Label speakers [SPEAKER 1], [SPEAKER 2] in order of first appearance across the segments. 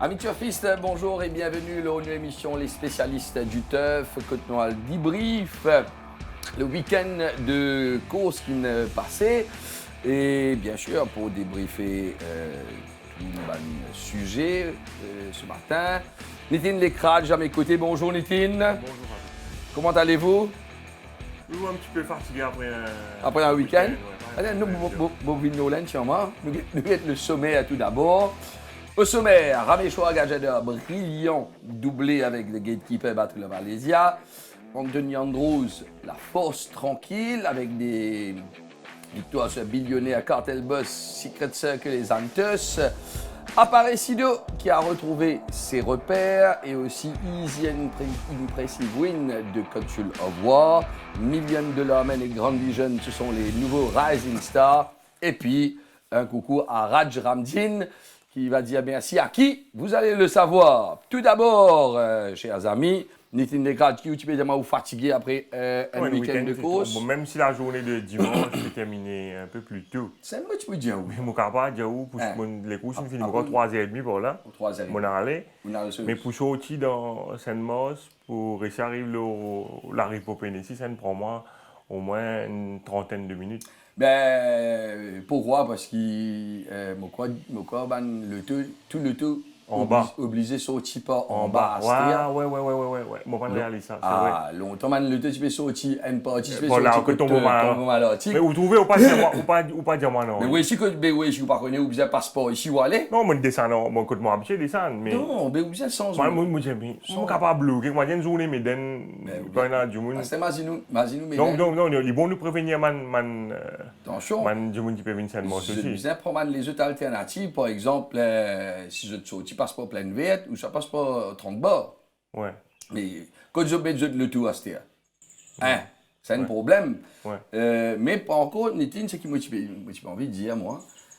[SPEAKER 1] Amis turfistes, bonjour et bienvenue à une émission Les spécialistes du turf, Côte-Noire débrief, le week-end de course qui ne passait et bien sûr pour débriefer tout le sujet ce matin. Nitine Lecrade, à mes côtés. Bonjour Nitine.
[SPEAKER 2] Bonjour.
[SPEAKER 1] Comment allez-vous?
[SPEAKER 2] Nous un petit peu fatigué
[SPEAKER 1] Après un week-end.
[SPEAKER 2] Ouais,
[SPEAKER 1] Nous sommes le sommet tout d'abord. Au sommaire, Ramechoa Gajada, brillant, doublé avec le gatekeeper battre le Valésia. Anthony Andrews, la force tranquille avec des victoires sur Billionaire, Cartel Boss, Secret Circle et Zantus. Aparecido qui a retrouvé ses repères et aussi Easy and Impressive Win de Consul of War. Million $, Men et Grand Vision, ce sont les nouveaux Rising Stars. Et puis, un coucou à Raj Ramdin qui va dire merci à qui? Vous allez le savoir. Tout d'abord, chers amis, Nitine Lecrade, qui tu peux dire vous fatigué après un week-end de course?
[SPEAKER 2] Bon, même si la journée de dimanche s'est terminée un peu plus tôt.
[SPEAKER 1] C'est moi tu peux dire oui.
[SPEAKER 2] Mais mon capable dire où pour les courses, il finit encore 3h30 pour là.
[SPEAKER 1] 3h30.
[SPEAKER 2] Mon aller. Mais pour sortir dans Saint-Mos, pour réussir à arriver la Ripopénétie, ça me prend moi au moins une trentaine de minutes.
[SPEAKER 1] Ben, pourquoi? Parce que tout le tout
[SPEAKER 2] en bas.
[SPEAKER 1] Obligé de sortir pas en bas.
[SPEAKER 2] Ouais. Moi, pas réaliser ça.
[SPEAKER 1] Ah, longtemps, le tout, tu peux sortir un parti, tu peux
[SPEAKER 2] sortir
[SPEAKER 1] que ton mal.
[SPEAKER 2] Mais vous trouvez, ou pas dire moi non.
[SPEAKER 1] Mais oui, si vous ne connaissez, vous avez un passeport ici ou aller?
[SPEAKER 2] Non, moi, je descends, mon côté, moi, habitué descendre.
[SPEAKER 1] Non, mais vous avez sans.
[SPEAKER 2] Moi, j'aime bien. Je suis capable de bloquer. Moi, j'ai une journée, mais quand il y a du monde.
[SPEAKER 1] C'est Mazinou, mais.
[SPEAKER 2] Non, il est bon de prévenir,
[SPEAKER 1] attention.
[SPEAKER 2] Du monde qui peut venir seulement aussi.
[SPEAKER 1] Je disais, prendre les autres alternatives, par exemple, si je sortis passeport plein verte ou ça passe pas 30 bords.
[SPEAKER 2] Ouais.
[SPEAKER 1] Mais quand je mets le tout à ce terre, hein, c'est un problème.
[SPEAKER 2] Ouais.
[SPEAKER 1] Mais pas encore, Nitine, ce qui m'a envie de dire, moi,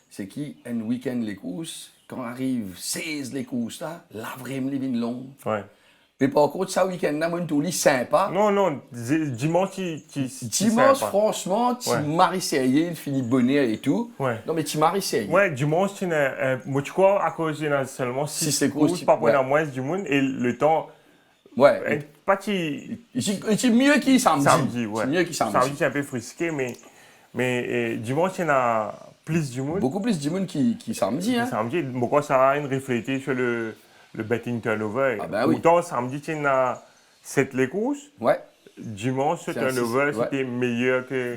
[SPEAKER 1] c'est qu'un week-end les courses, quand arrive 16 les courses là vraiment les vignes longues.
[SPEAKER 2] Ouais.
[SPEAKER 1] Mais par contre, ça week-end-là, moi, tout sympa.
[SPEAKER 2] Non, dimanche,
[SPEAKER 1] dimanche, franchement, tu maries sérieux, il finit bonnet et tout.
[SPEAKER 2] Ouais.
[SPEAKER 1] Non, mais tu maries sérieux.
[SPEAKER 2] Ouais, dimanche, moi, tu crois, à cause de seulement 6 courses, pas pour la moitié du monde, et le temps.
[SPEAKER 1] Ouais.
[SPEAKER 2] Pas qui.
[SPEAKER 1] C'est mieux qu'il samedi.
[SPEAKER 2] Samedi, ouais.
[SPEAKER 1] C'est mieux qu'il samedi.
[SPEAKER 2] Samedi, c'est un peu frisqué, mais dimanche, il y en a plus du monde.
[SPEAKER 1] Beaucoup plus du monde qui samedi, hein.
[SPEAKER 2] Samedi, pourquoi ça a une réfléchie sur le betting turnover.
[SPEAKER 1] Ah ben oui.
[SPEAKER 2] Autant samedi, tu as 7 les courses.
[SPEAKER 1] Ouais.
[SPEAKER 2] Dimanche, ce turnover, c'était meilleur que,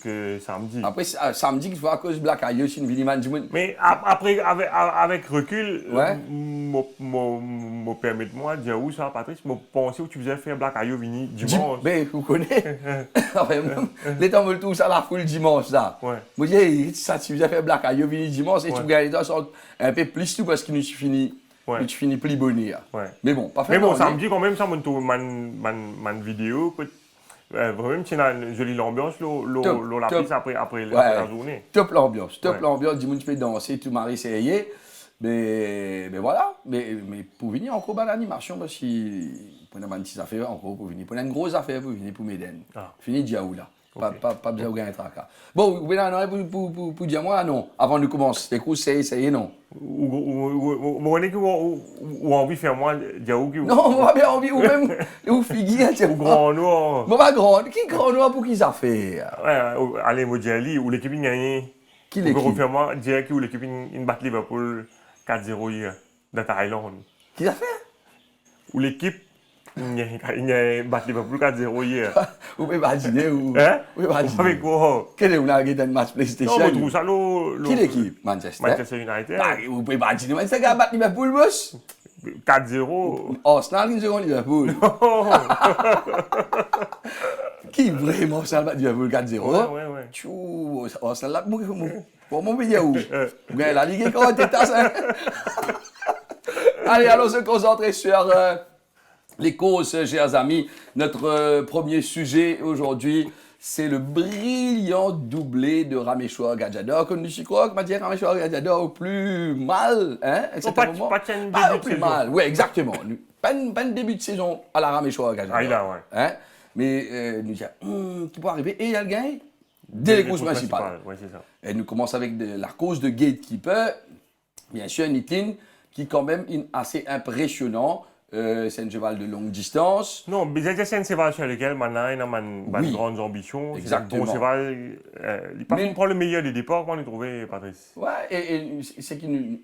[SPEAKER 2] que samedi.
[SPEAKER 1] Après, samedi, il faut à cause de Black Eye, c'est une ville du monde.
[SPEAKER 2] Mais après, avec recul, me permettez-moi de dire où ça, Patrice, je pensais que tu faisais faire Black Eye venir dimanche.
[SPEAKER 1] Mais vous connaissez. Les temps veulent tout ça, la foule dimanche, là.
[SPEAKER 2] Ouais.
[SPEAKER 1] Moi, je dis, ça, tu faisais faire Black Eye venir dimanche et tu gagnes un peu plus tout parce que nous, tu finis.
[SPEAKER 2] Ouais.
[SPEAKER 1] Tu finis plus bonnet.
[SPEAKER 2] Ouais.
[SPEAKER 1] Mais bon, pas fait.
[SPEAKER 2] Mais bon, samedi, quand même, ça m'a une vidéo. Vraiment, c'est une jolie ambiance, la piste après la journée.
[SPEAKER 1] Top l'ambiance. Du monde, tu peux danser, tout marier, sérieux. Mais voilà. Mais pour venir encore dans l'animation, parce que pour une petite affaire, encore pour venir. Pour une grosse affaire, pour venir pour Méden. Fini Diaou là. Pas besoin de gagner un tracas. Bon, pour dire moi, non. Avant de commencer, les courses, c'est non.
[SPEAKER 2] Ou envie de faire moi, Diaou qui.
[SPEAKER 1] Non, on va bien envie, ou même, ou figuier,
[SPEAKER 2] ou grand noir.
[SPEAKER 1] Bon, pas grand. Qui grand noir pour qui ça fait?
[SPEAKER 2] Ouais, allez, moi, Diali, ou l'équipe gagne.
[SPEAKER 1] Qui l'équipe?
[SPEAKER 2] Ou confirmement, Diali ou l'équipe bat Liverpool 4-0 hier, dans Thaïlande.
[SPEAKER 1] Qui ça fait?
[SPEAKER 2] Ou l'équipe. Il a battu Liverpool 4-0 hier.
[SPEAKER 1] Vous pouvez imaginer ou.
[SPEAKER 2] Hein?
[SPEAKER 1] Vous pouvez imaginer.
[SPEAKER 2] Avec quoi?
[SPEAKER 1] Quel est le match PlayStation?
[SPEAKER 2] Non, mais trouve ça
[SPEAKER 1] Qui l'équipe? Manchester.
[SPEAKER 2] Manchester United.
[SPEAKER 1] Bah, vous pouvez imaginer, Manchester a battu Liverpool, boss?
[SPEAKER 2] 4-0.
[SPEAKER 1] Arsenal, ils ont Liverpool. Qui vraiment ça bat Liverpool 4-0?
[SPEAKER 2] Ouais.
[SPEAKER 1] Tchou, Arsenal là, pour mon vidéo. Vous gagnez la Ligue quand t'es ça. Allez, allons se concentrer sur. Les causes, chers amis. Notre premier sujet aujourd'hui, c'est le brillant doublé de Ramechoa Gajada. Comme nous crois que m'a dit Ramechoa Gajada au plus mal, hein?
[SPEAKER 2] Pas
[SPEAKER 1] au plus mal. Oui, exactement. Pas un début de saison à la Ramechoa Gajada.
[SPEAKER 2] Ah, il a, ouais.
[SPEAKER 1] Hein? Mais nous disons, qui peut arriver? Et il y a le gain dès les courses principales.
[SPEAKER 2] Ouais, c'est ça.
[SPEAKER 1] Et nous commençons avec la cause de Gatekeeper. Bien sûr, Nitine. qui quand même est assez impressionnant. C'est un cheval de longue distance.
[SPEAKER 2] Non, mais c'est un cheval sur lequel maintenant il a une grande ambition.
[SPEAKER 1] Exactement.
[SPEAKER 2] C'est un bon cheval. Il ne prend le meilleur des départs qu'on a trouvé, Patrice.
[SPEAKER 1] Ouais, et c'est qu'il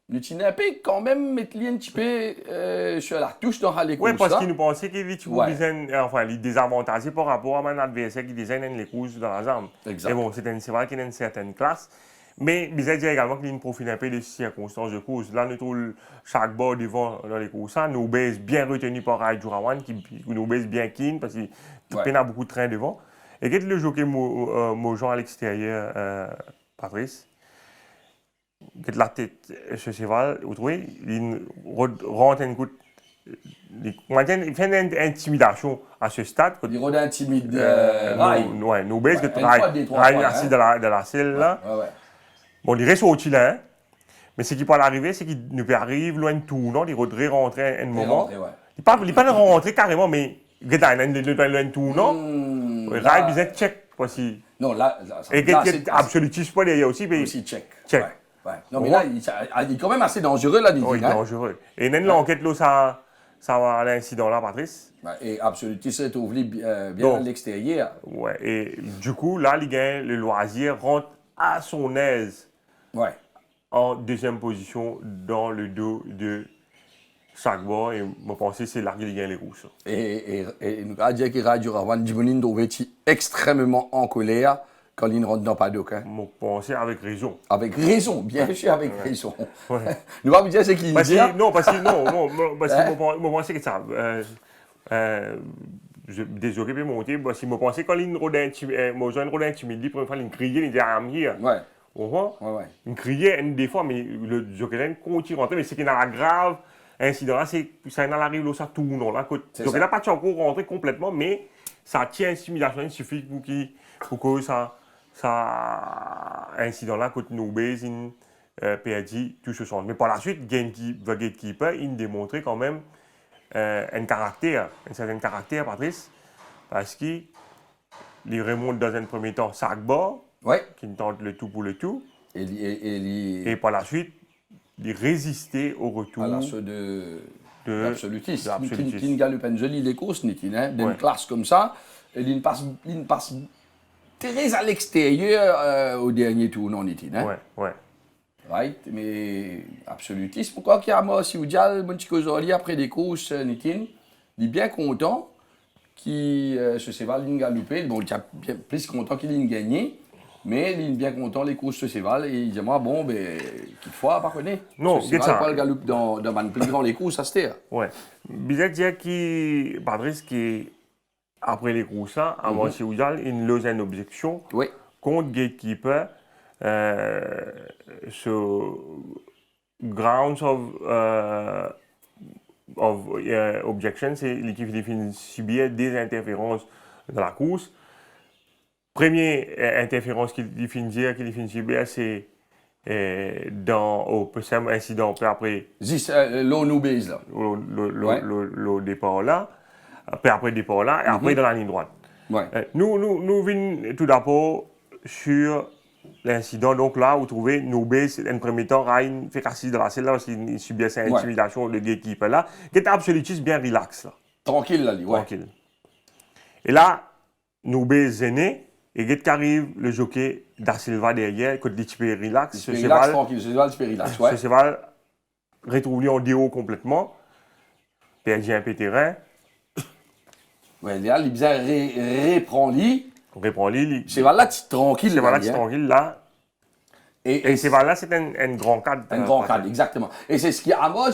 [SPEAKER 1] nous tient un peu quand même mettre un petit peu sur la touche dans les courses.
[SPEAKER 2] Oui, parce qu'il nous pensait qu'il est désavantagé par rapport à un adversaire qui désigne les courses dans la jambe.
[SPEAKER 1] Exact.
[SPEAKER 2] Mais bon, c'est un cheval qui a une certaine classe. Mais bizarre dire également qu'il profite un peu des circonstances de course. Là, nous trouvons chaque bord devant dans les courses. Nous baisse bien retenu par Rai Jurawan, qui nous baisse bien keen parce qu'il a beaucoup de trains devant. Et quand le jockey Mojan à l'extérieur, Patrice, quand la tête, ce cheval, vous trouvez, il rentre une goutte. Il fait une intimidation à ce stade.
[SPEAKER 1] Il rôde intimide Rai.
[SPEAKER 2] Oui, nous baisse que Rai assis de la selle là. Bon, il reste au-dessus là, hein. Mais ce qui peut arriver, c'est qu'il ne peut arriver loin de tout, non? Il voudrait rentrer un moment. Il ne peut pas rentrer carrément, mais il est loin de tout, non? Rai, il est check, voici.
[SPEAKER 1] Non, là,
[SPEAKER 2] et qu'il est absolutiste pas derrière aussi, mais.
[SPEAKER 1] Aussi check.
[SPEAKER 2] Check.
[SPEAKER 1] Ouais. Non, mais là, il est quand même assez dangereux, là,
[SPEAKER 2] oui, dangereux. Et dans l'enquête, là, ça va à l'incident là, Patrice.
[SPEAKER 1] Et absolutiste est ouvert bien à l'extérieur.
[SPEAKER 2] Ouais, et du coup, là, il gagne le loisir, rentre à son aise.
[SPEAKER 1] Ouais.
[SPEAKER 2] En deuxième position dans le dos de Sagbo. Et je pense que c'est là qu'il gagne les rousses.
[SPEAKER 1] Et nous avons dit que Radio Ravan Djibounin doit être extrêmement en colère quand il ne rentre dans le paddock.
[SPEAKER 2] Je pense avec raison.
[SPEAKER 1] Avec raison, bien sûr, avec raison. Ouais. Nous allons dire ce qu'il dit.
[SPEAKER 2] Non, parce que je pense que ça. Désolé de monter, parce que je pense que quand il rôde intimidé, pour une fois, il criait, il dit I'm here.
[SPEAKER 1] Ouais.
[SPEAKER 2] Il criait des fois, mais le Jokelin continue à rentrer. Mais c'est qu'il y a un grave incident là, ça arrive là, ça tourne là. Donc il n'a pas encore rentré complètement, mais ça tient intimidation, il suffit pour que ça incident là, côté Nobez, perdu tout ce sens. Mais par la suite, Gatekeeper, il démontrait quand même un certain caractère, Patrice, parce qu'il remonte dans un premier temps Sagbo, qui tente le tout pour le tout, et par la suite, il résistait au retour
[SPEAKER 1] à l'assaut de l'absolutiste. Qui ne gagne pas les courses, d'une classe comme ça, il passe très à l'extérieur au dernier tour, non, Right, mais absolutiste. Pourquoi qu'il y a moi, si vous dites, mon petit Kozoli, après des courses, il est bien content qu'il se sévale une galopée. Bon, il est bien plus content qu'il ait gagné, mais il est bien content les courses se sévalent et il dit, moi, bon, ben, qu'il faut pas connaître.
[SPEAKER 2] Non,
[SPEAKER 1] c'est pas le galop dans un plus grand les courses, ça se terre.
[SPEAKER 2] Ouais. Bizarre dire que Patrice, qui après les courses, à moi, si vous dites, il lose une objection contre Gatekeeper. So grounds of objection, c'est qu'il subit des interférences dans la course. Première interférence qu'il subit, c'est au premier incident, puis après.
[SPEAKER 1] L'eau nous baise là.
[SPEAKER 2] Le départ là, puis après le départ là, et après dans la ligne droite. Nous venons tout d'abord sur l'incident, donc là, vous trouvez Nobé, un premier temps, Ryan fait casser de la selle là parce qu'il subit cette intimidation de Gatekeeper là, qui est absolutiste bien relax là.
[SPEAKER 1] Tranquille là,
[SPEAKER 2] tranquille. Et là, Nobé est zéné, et Gate arrive, le jockey Da Silva derrière, côté petit peu relax.
[SPEAKER 1] Ce cheval, tranquille, ce cheval, c'est relax,
[SPEAKER 2] ce cheval retrouve en déo complètement, perd un peu terrain.
[SPEAKER 1] Ouais, là, il bien reprend lui.
[SPEAKER 2] Reprend-lui.
[SPEAKER 1] C'est là, tranquille.
[SPEAKER 2] C'est là, tranquille, là. Et c'est là, c'est un grand cadre.
[SPEAKER 1] Un grand cadre, exactement. Et c'est ce qui a mort,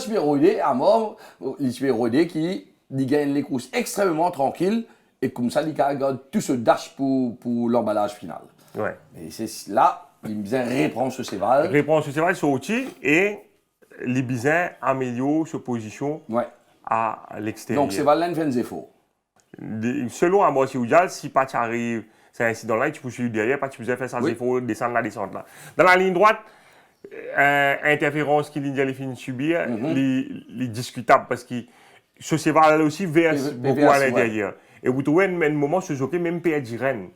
[SPEAKER 1] il qui gagne les courses extrêmement tranquilles. Et comme ça, il garde tout ce dash pour l'emballage final.
[SPEAKER 2] Ouais.
[SPEAKER 1] Et c'est là, il vient reprendre ce cheval.
[SPEAKER 2] Reprendre ce cheval, sorti, et les bisins améliorent sa position à l'extérieur.
[SPEAKER 1] Donc, c'est Valen fait des efforts.
[SPEAKER 2] Selon Amos Youjal, si pas tu arrives, c'est un incident-là, tu peux suivre derrière, pas tu peux faire ça, il faut descendre la descente là. Dans la ligne droite, interférence qu'il y a subir, les discutable parce que ce cheval aussi verse beaucoup à l'intérieur. Et vous trouvez un moment, ce jockey même perd Rennes,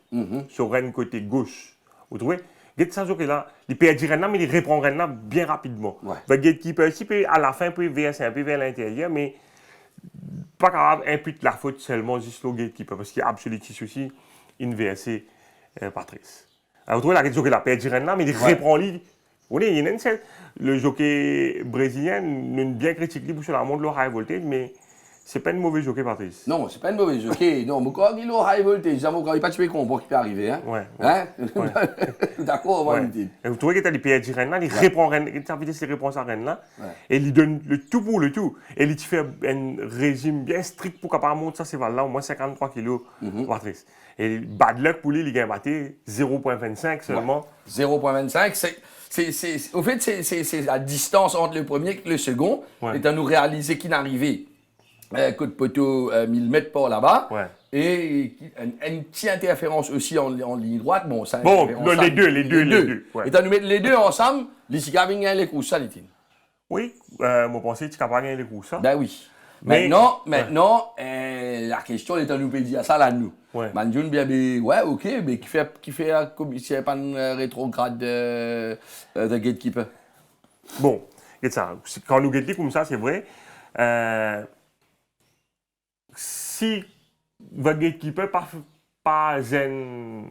[SPEAKER 2] sur Rennes côté gauche. Vous trouvez? Get ça joker là, il perd là, mais il reprend là bien rapidement.
[SPEAKER 1] Ouais.
[SPEAKER 2] Le gatekeeper aussi peut à la fin peut verser un peu vers l'intérieur, mais pas capable d'imputer la faute seulement juste au gatekeeper parce qu'il y a absolument aussi inversé Patrice. Alors vous trouvez la joker là perd là, mais il reprend lui. Vous voyez, il y a une scène, le jockey brésilien nous bien critiqué pour la montre le high voltage, mais c'est pas une mauvaise jockey Patrice.
[SPEAKER 1] Non, c'est pas une mauvaise jockey. Non, mais quand il est au high voltage, il n'y a pas de comprendre qui peut arriver. Hein?
[SPEAKER 2] Ouais.
[SPEAKER 1] Hein? D'accord, on va
[SPEAKER 2] Ouais.
[SPEAKER 1] le dire.
[SPEAKER 2] Et vous trouvez qu'il y a des pièges de là, il reprend Rennes, il vitesse il reprend sa Rennes là, et il donne le tout pour le tout. Et il fait un régime bien strict pour capable monter ça, c'est là au moins 53 kg Patrice. Et bad luck pour lui, il gagne batté 0,25 seulement.
[SPEAKER 1] 0,25, au fait, c'est la distance entre le premier et le second.
[SPEAKER 2] Ouais.
[SPEAKER 1] Et à nous réaliser qu'il n'arrivait coup de poteau 1000 mètres par là-bas.
[SPEAKER 2] Ouais.
[SPEAKER 1] Et une petite interférence aussi en ligne droite. Bon, ça,
[SPEAKER 2] Bon, les deux. Ouais.
[SPEAKER 1] Et à nous mettre les deux ensemble, les cigavins gagnent les coups, ça, les tines.
[SPEAKER 2] Oui, moi pensais que tu capable gagner les coups ça.
[SPEAKER 1] Ben oui.
[SPEAKER 2] Mais-
[SPEAKER 1] Maintenant, la question est à nous dire ça là, nous.
[SPEAKER 2] Ouais.
[SPEAKER 1] Manjoun, bien, ouais, ok, mais qui fait comme si pas une rétrograde de gatekeeper.
[SPEAKER 2] Bon, regarde ça. Quand nous guettons comme ça, c'est vrai. Si votre gatekeeper pas zen,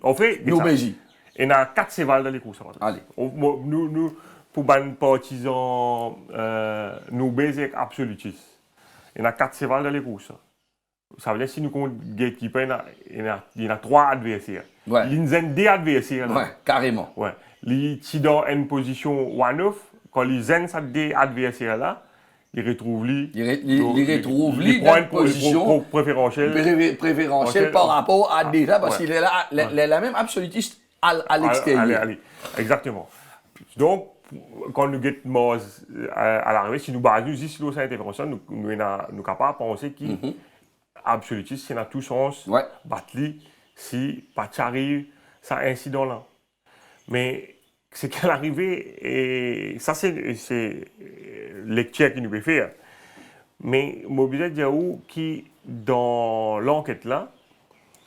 [SPEAKER 2] en fait,
[SPEAKER 1] Nous, Béji.
[SPEAKER 2] il y a 4 cévales dans les courses.
[SPEAKER 1] Allez.
[SPEAKER 2] Nous, pour les partisans, nous baiser absolutistes. Il y a 4 cévales dans les courses. Ça veut dire que si nous comptons gatekeeper, il y a 3 adversaires.
[SPEAKER 1] Ouais.
[SPEAKER 2] Il y a des adversaires. Là.
[SPEAKER 1] Ouais, carrément.
[SPEAKER 2] Ouais. Il est dans une position one-off. Quand il zen ces deux adversaires-là, il retrouve lui.
[SPEAKER 1] Il retrouve lui
[SPEAKER 2] prend
[SPEAKER 1] dans une position
[SPEAKER 2] préférentielle.
[SPEAKER 1] préférentielle par rapport à déjà, parce
[SPEAKER 2] Ouais.
[SPEAKER 1] qu'il est là, la même absolutiste à l'extérieur.
[SPEAKER 2] Allez. Exactement. Donc, quand nous guettons à l'arrivée, si nous basons juste sur cette intervention, nous sommes capables de penser qu'il absolutiste, c'est dans tout sens,
[SPEAKER 1] Ouais.
[SPEAKER 2] battre si pas arrive, ça incident-là. Mais c'est qu'à l'arrivée, et ça c'est lecture qui nous peut faire. Mais Mobilet Diaou qui, dans l'enquête là,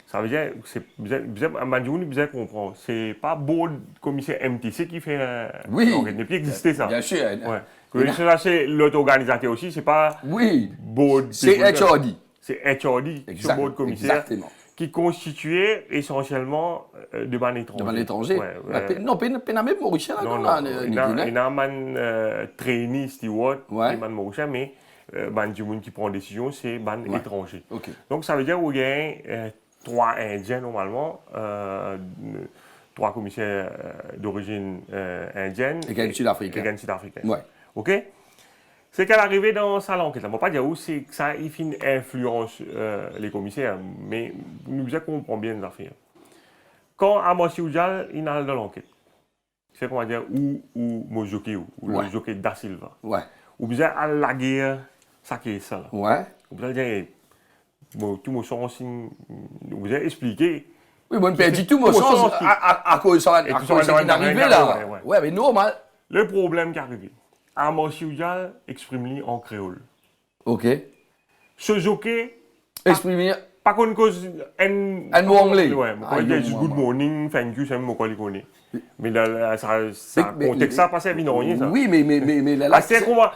[SPEAKER 2] ça veut dire que Mandiouni besoin comprendre. C'est pas beau commissaire MTC qui fait l'enquête. Il n'a plus existé ça.
[SPEAKER 1] Bien sûr.
[SPEAKER 2] Ouais. Que c'est l'auto-organisateur aussi, c'est pas
[SPEAKER 1] Oui.
[SPEAKER 2] board.
[SPEAKER 1] C'est HRD.
[SPEAKER 2] C'est HRD, ce board commissaire.
[SPEAKER 1] Exactement.
[SPEAKER 2] Qui constituait essentiellement de ban étrangers.
[SPEAKER 1] De ban étrangers. Non, pas même Mauricien.
[SPEAKER 2] Non, il y a un trainee steward,
[SPEAKER 1] Ouais.
[SPEAKER 2] ban Mauricien, mais ban du monde qui prend décision, c'est ban étranger.
[SPEAKER 1] Okay.
[SPEAKER 2] Donc ça veut dire qu'il y a 3 Indiens normalement, 3 commissaires d'origine indienne.
[SPEAKER 1] Et un Sud-Africain.
[SPEAKER 2] Ouais. OK? C'est qu'à l'arrivée dans sa langue, on ne va pas dire où c'est que ça influence les commissaires, mais nous comprenons bien les affaires. Quand Amosi Oudjal il a dans l'enquête, c'est qu'on va dire ou Mojoki ou le jockey Da Silva.
[SPEAKER 1] Ouais.
[SPEAKER 2] Ou bien à la guerre, ça qui est ça là.
[SPEAKER 1] Ouais.
[SPEAKER 2] Ou bien dire, tout mon sens, vous avez expliqué.
[SPEAKER 1] Oui, bon, perdu tout mon sens à cause de ce qui est arrivé là. Ouais, mais normal.
[SPEAKER 2] Le problème qui est arrivé. Amosi Oudjal exprime en créole.
[SPEAKER 1] Ok.
[SPEAKER 2] Ce jockey.
[SPEAKER 1] Exprimer.
[SPEAKER 2] Pas qu'on cause
[SPEAKER 1] un mot anglais.
[SPEAKER 2] Ouais, moi je dis good morning, thank you, c'est même moi qui connais. Mais là, ça contexte ça passe bien rien ça.
[SPEAKER 1] Oui, mais là,
[SPEAKER 2] c'est comment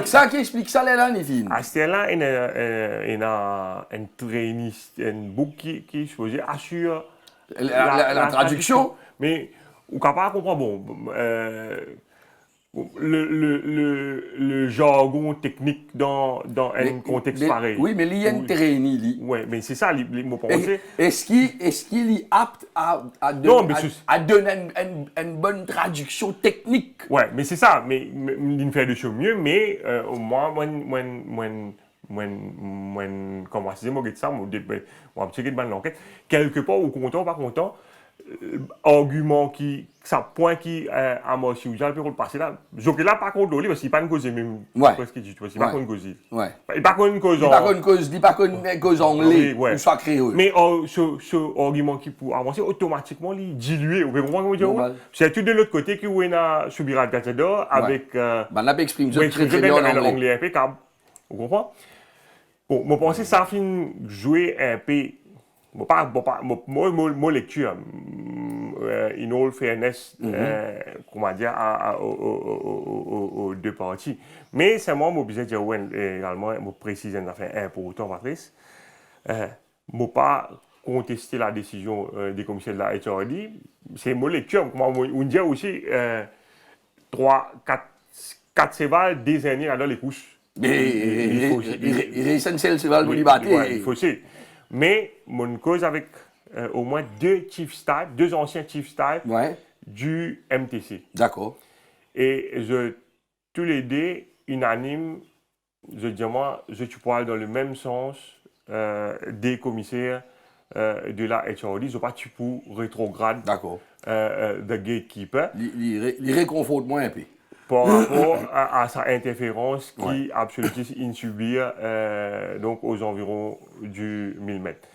[SPEAKER 1] ça qui explique ça là, Nitine.
[SPEAKER 2] À ce là, il y a un trainee, un book qui supposé assure
[SPEAKER 1] la traduction.
[SPEAKER 2] Mais on capable comprendre bon. Le jargon technique dans un contexte pareil.
[SPEAKER 1] Oui, mais il y a une trainee.
[SPEAKER 2] Oui, mais c'est ça, les mots pensés.
[SPEAKER 1] Est-ce qu'il est apte à donner une bonne traduction technique?
[SPEAKER 2] Oui, mais c'est ça. Mais il fait de choses mieux, mais au moins, comment je dis, ça, moi, checker de l'enquête. Quelque part, ou content, pas content, argument qui, ça point qui à moi si vous avez le passer là, je là par contre lui parce qu'il pas une cause même parce que tu vois c'est pas une cause il pas une cause
[SPEAKER 1] pas une cause anglais ou soit créole
[SPEAKER 2] mais ce argument qui pour avancer automatiquement il dilué vous comprenez comment dire c'est tout de l'autre côté qui on a subira Gatador avec
[SPEAKER 1] on a exprimé
[SPEAKER 2] très bien en anglais impeccable vous comprenez bon moi penser ça fin jouer un peu moi lecture in all fairness, comment dire, aux deux parties. Mais c'est moi, je disais également, je précise une affaire importante, Patrice. Je ne pas contester la décision des commissaires de la HRD. C'est mon lecture. On dit aussi 4 sévales des années dans les couches.
[SPEAKER 1] Mais il est essentiel, c'est le débattre.
[SPEAKER 2] Il faut aussi. Mais mon cause avec au moins 2 anciens chief staff du MTC.
[SPEAKER 1] D'accord.
[SPEAKER 2] Et tous les deux, unanimes, je dis moi, tu parles dans le même sens des commissaires de la HRD. Je ne pas tu pour rétrograde de gatekeeper.
[SPEAKER 1] Il réconforte moins un peu.
[SPEAKER 2] Par rapport à sa interférence qui absolument subir donc aux environs du 1000 mètres.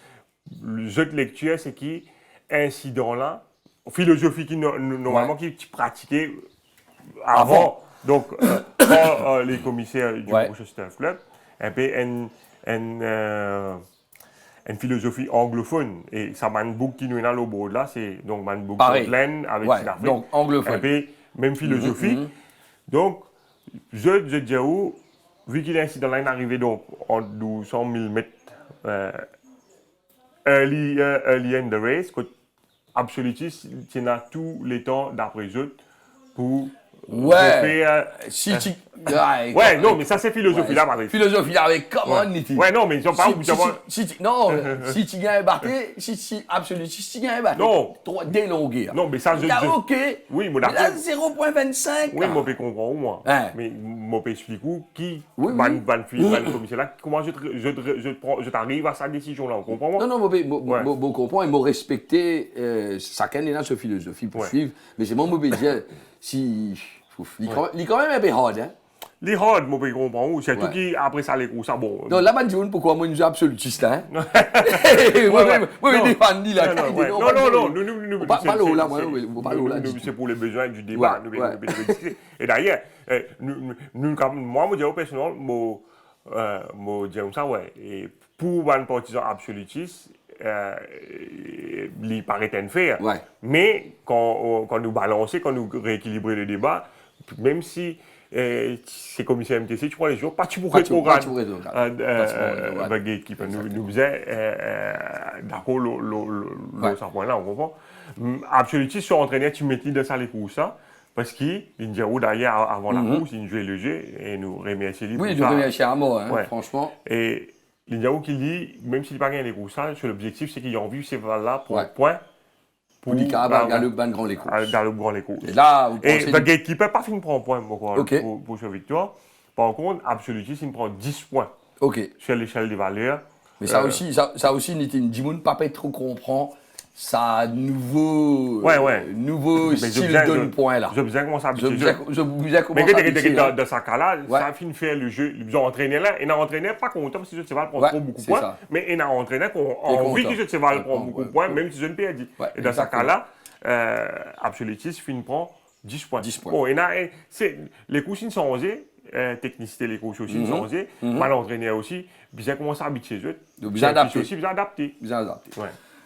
[SPEAKER 2] L'autre lecture, c'est qui incident-là, philosophie qui normalement qui pratiquait avant. Donc, quand les commissaires du Rochester Club, un peu une philosophie anglophone. Et ça m'a beaucoup qui nous est dans le bord là, c'est donc m'a beaucoup Glenn avec Sud-Afrique.
[SPEAKER 1] Donc anglophone.
[SPEAKER 2] Un peu même philosophie. Donc, je dis où, vu qu'il est ainsi dans l'année arrivée donc en 200 000 mètres early in the race, que absolutisme, tu as tous les temps d'après eux pour faire. Non, mais ça c'est philosophie là, Marie.
[SPEAKER 1] Philosophie avec comment Niti.
[SPEAKER 2] Non, mais ils sont pas où
[SPEAKER 1] si tu gagnes un batté, si tu gagnes un batté.
[SPEAKER 2] Non.
[SPEAKER 1] Dès longues.
[SPEAKER 2] Non, mais ça je.
[SPEAKER 1] OK.
[SPEAKER 2] Oui, mais
[SPEAKER 1] là 0.25.
[SPEAKER 2] Oui, moi je comprends au moins. Mais moi je explique qui commissaire là, comment je t'arrive à sa décision là, on comprend moi.
[SPEAKER 1] Non, je comprends et je respecte chacun est dans sa philosophie pour suivre, mais c'est moi je dire si il est quand même un peu hard, hein.
[SPEAKER 2] Les hard, moi, je comprends. C'est tout qui, après ça, les coups, ça bon.
[SPEAKER 1] Non, là-bas, je pourquoi moi, je suis absolutiste, hein. Moi, je défends, là.
[SPEAKER 2] Non, nous,
[SPEAKER 1] pas l'eau, là, moi, pas l'eau, là.
[SPEAKER 2] C'est pour les besoins du débat. Et d'ailleurs, moi, je dis personnellement, je dis ça, et pour un partisan absolutiste, il paraît un fait. Mais quand nous balançons, quand nous rééquilibrons le débat, même si c'est commissaire MTC, tu vois les jours, pas tu pourrais trop grave. Gatekeeper. Nous faisions d'accord ce point-là, on comprend. Absolument, sur entraîneur, tu mettais dans ça les courses, parce qu'il dit d'ailleurs avant la course, il jouait le jeu et nous remercie.
[SPEAKER 1] Oui, nous remercie à moi, franchement.
[SPEAKER 2] Et Lindiaou qui dit, même s'il n'a pas gagné les courses, l'objectif c'est qu'il a envie ces là pour un point.
[SPEAKER 1] Pour dire qu'il le grand les courses.
[SPEAKER 2] Dans le grand les courses.
[SPEAKER 1] Et là,
[SPEAKER 2] le gatekeeper pas fini de prendre un point pour sa victoire. Par contre, absolument, il prend 10 points sur l'échelle des valeurs.
[SPEAKER 1] Mais ça aussi, Nitine, pas trop comprend ça nouveau style de point là.
[SPEAKER 2] Je besoin comment ça
[SPEAKER 1] Mais
[SPEAKER 2] dans ce cas-là, ça finit faire le jeu, ils ont entraîné là, et n'a entraîné pas content si je cheval prend trop beaucoup de points, mais il a entraîné qu'on envie que je cheval prend beaucoup de points même si je ne perds. Et dans ce cas-là, absolutisme finit prend 10 points. Bon, et là les coups sont changés, technicité les coups aussi sont changés, mal entraîné aussi, bien commencer à habituer eux.
[SPEAKER 1] Bien adapté.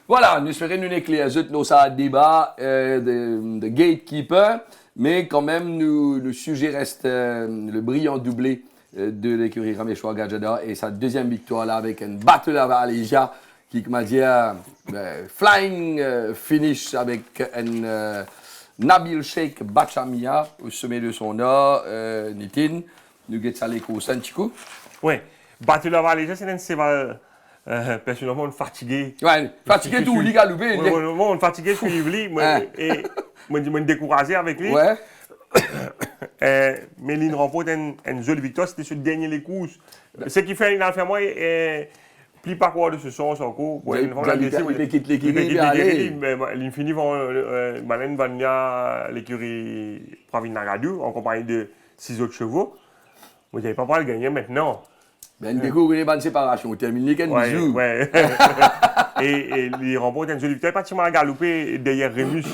[SPEAKER 1] Voilà, nous espérons nous éclairer dans ce débat de gatekeeper, mais quand même, le sujet reste le brillant doublé de l'écurie Ramechois Gadjada et sa deuxième victoire là avec une battle à Alésia qui m'a dit flying finish avec un Nabil Sheikh Bachamia au sommet de son or. Nitin, nous guettons ça les courses un petit coup.
[SPEAKER 2] Oui, battle à Alésia, c'est un séval. Personnellement, on est fatigué.
[SPEAKER 1] Fatigué tout, il a loupé.
[SPEAKER 2] Moi, on est fatigué, je suis lui, et je suis découragé avec lui. Mais il remporte une jolie victoire, c'était ce dernier les courses. Ce qui fait, il a fait moi, plus pas quoi de ce sens encore.
[SPEAKER 1] Il quitte l'écurie,
[SPEAKER 2] il finit Malène Vania, l'écurie Pravin Nagadou, en compagnie de 6 autres chevaux. Vous n'avez pas le gagner maintenant.
[SPEAKER 1] Ben, découvre les bonnes séparations, on termine les bisous.
[SPEAKER 2] Et il remporte une jolie victoire. Pratiquement à galoper derrière Remus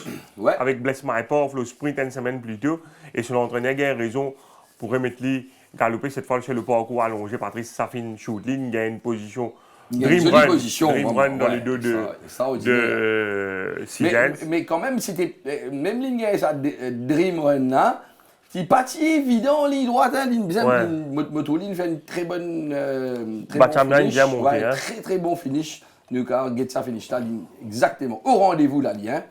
[SPEAKER 2] avec Bless My Path, le sprint une semaine plus tôt. Et son entraîneur a raison pour remettre lui galoper cette fois sur le parcours allongé. Patrice Safin Shooting, il y a une position Dream Run dans les dos de Sidens.
[SPEAKER 1] Mais quand même, c'était. Même ligne, ça, Dream Run là, c'est pas si évident, ligne droite, hein, ligne bizarre,
[SPEAKER 2] Ouais.
[SPEAKER 1] Motoline fait une très bonne. Très
[SPEAKER 2] Bacham,
[SPEAKER 1] bon
[SPEAKER 2] là, il
[SPEAKER 1] finish.
[SPEAKER 2] vient monter,
[SPEAKER 1] Ouais,
[SPEAKER 2] hein.
[SPEAKER 1] très bon finish. Nous, quand get ça finish là, ligne exactement au rendez-vous là, hein.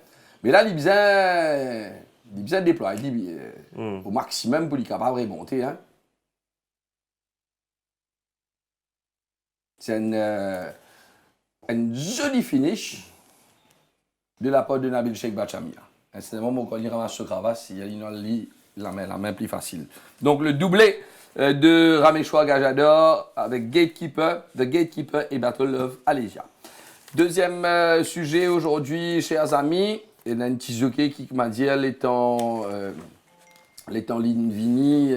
[SPEAKER 1] Mais là, il besoin de déployer au maximum pour les capables de remonter, hein. C'est une jolie finish de la part de Nabil Sheikh Bachamia. C'est le moment où il ramasse ce crevasse, il a la main plus facile. Donc le doublé de Rameshwar Gajador avec The Gatekeeper et Battle of Alésia. Deuxième sujet aujourd'hui, chers amis, il y a un petit jockey qui m'a dit l'étant Linvini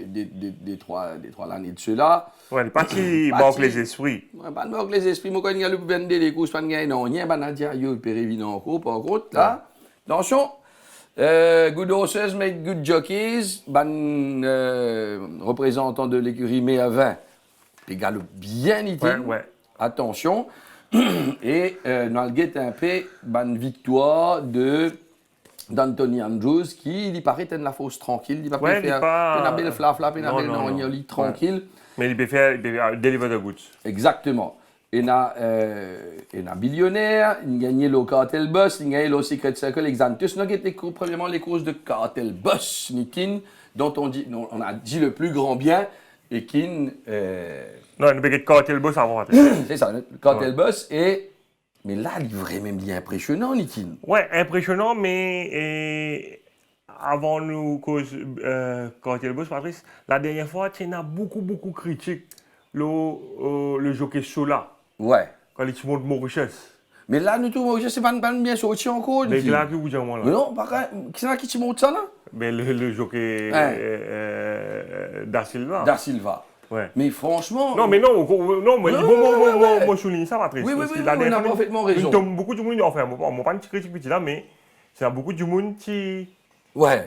[SPEAKER 1] des trois l'année de ceux-là.
[SPEAKER 2] Ouais, il est parti manque les esprits.
[SPEAKER 1] Ouais, pas de manque les esprits, moi quand il y a le vendre les courses, pas de gagner, non, rien, pas de dire, yo, pérévino encore, par contre, là, attention, good horses make good jockeys, représentant de l'écurie mai à 20, les galops bien ités,
[SPEAKER 2] Ouais.
[SPEAKER 1] attention, et dans le guet un peu, victoire d'Anthony Andrews qui, il paraît, être la fausse tranquille, il va pas faire une belle flafla, une belle non, tranquille.
[SPEAKER 2] Mais il peut faire deliver the goods.
[SPEAKER 1] Exactement. Il y a Billionnaire, il a gagné le Cartel Boss, il a gagné le Secret Circle, Exantus. Nous avons premièrement les courses de Cartel Boss, Nikin, dont on a dit le plus grand bien, et qui.
[SPEAKER 2] Non, il peut être Cartel Boss avant.
[SPEAKER 1] C'est ça, le Cartel Boss. Mais là, il est vraiment bien impressionnant, Nikin.
[SPEAKER 2] Ouais, impressionnant, mais avant nous cause Cartel Boss, Patrice, la dernière fois, tu as beaucoup critiqué le jockey Sola.
[SPEAKER 1] Ouais.
[SPEAKER 2] Quand il monte Mauritius.
[SPEAKER 1] Mais là, nous tous, je sais pas bien sorti encore.
[SPEAKER 2] Mais là, que vous dites moi là.
[SPEAKER 1] Mais non, par contre, qui c'est qui te monte ça là?
[SPEAKER 2] Mais le jockey Da Silva.
[SPEAKER 1] Da Silva.
[SPEAKER 2] Ouais.
[SPEAKER 1] Mais franchement.
[SPEAKER 2] Non, mais non, moi je souligne ça, Patrice.
[SPEAKER 1] Oui,
[SPEAKER 2] parce que
[SPEAKER 1] on
[SPEAKER 2] la dernière
[SPEAKER 1] a
[SPEAKER 2] fois,
[SPEAKER 1] parfaitement raison.
[SPEAKER 2] Beaucoup de monde, enfin, moi pas une critique petit là, mais c'est beaucoup de monde qui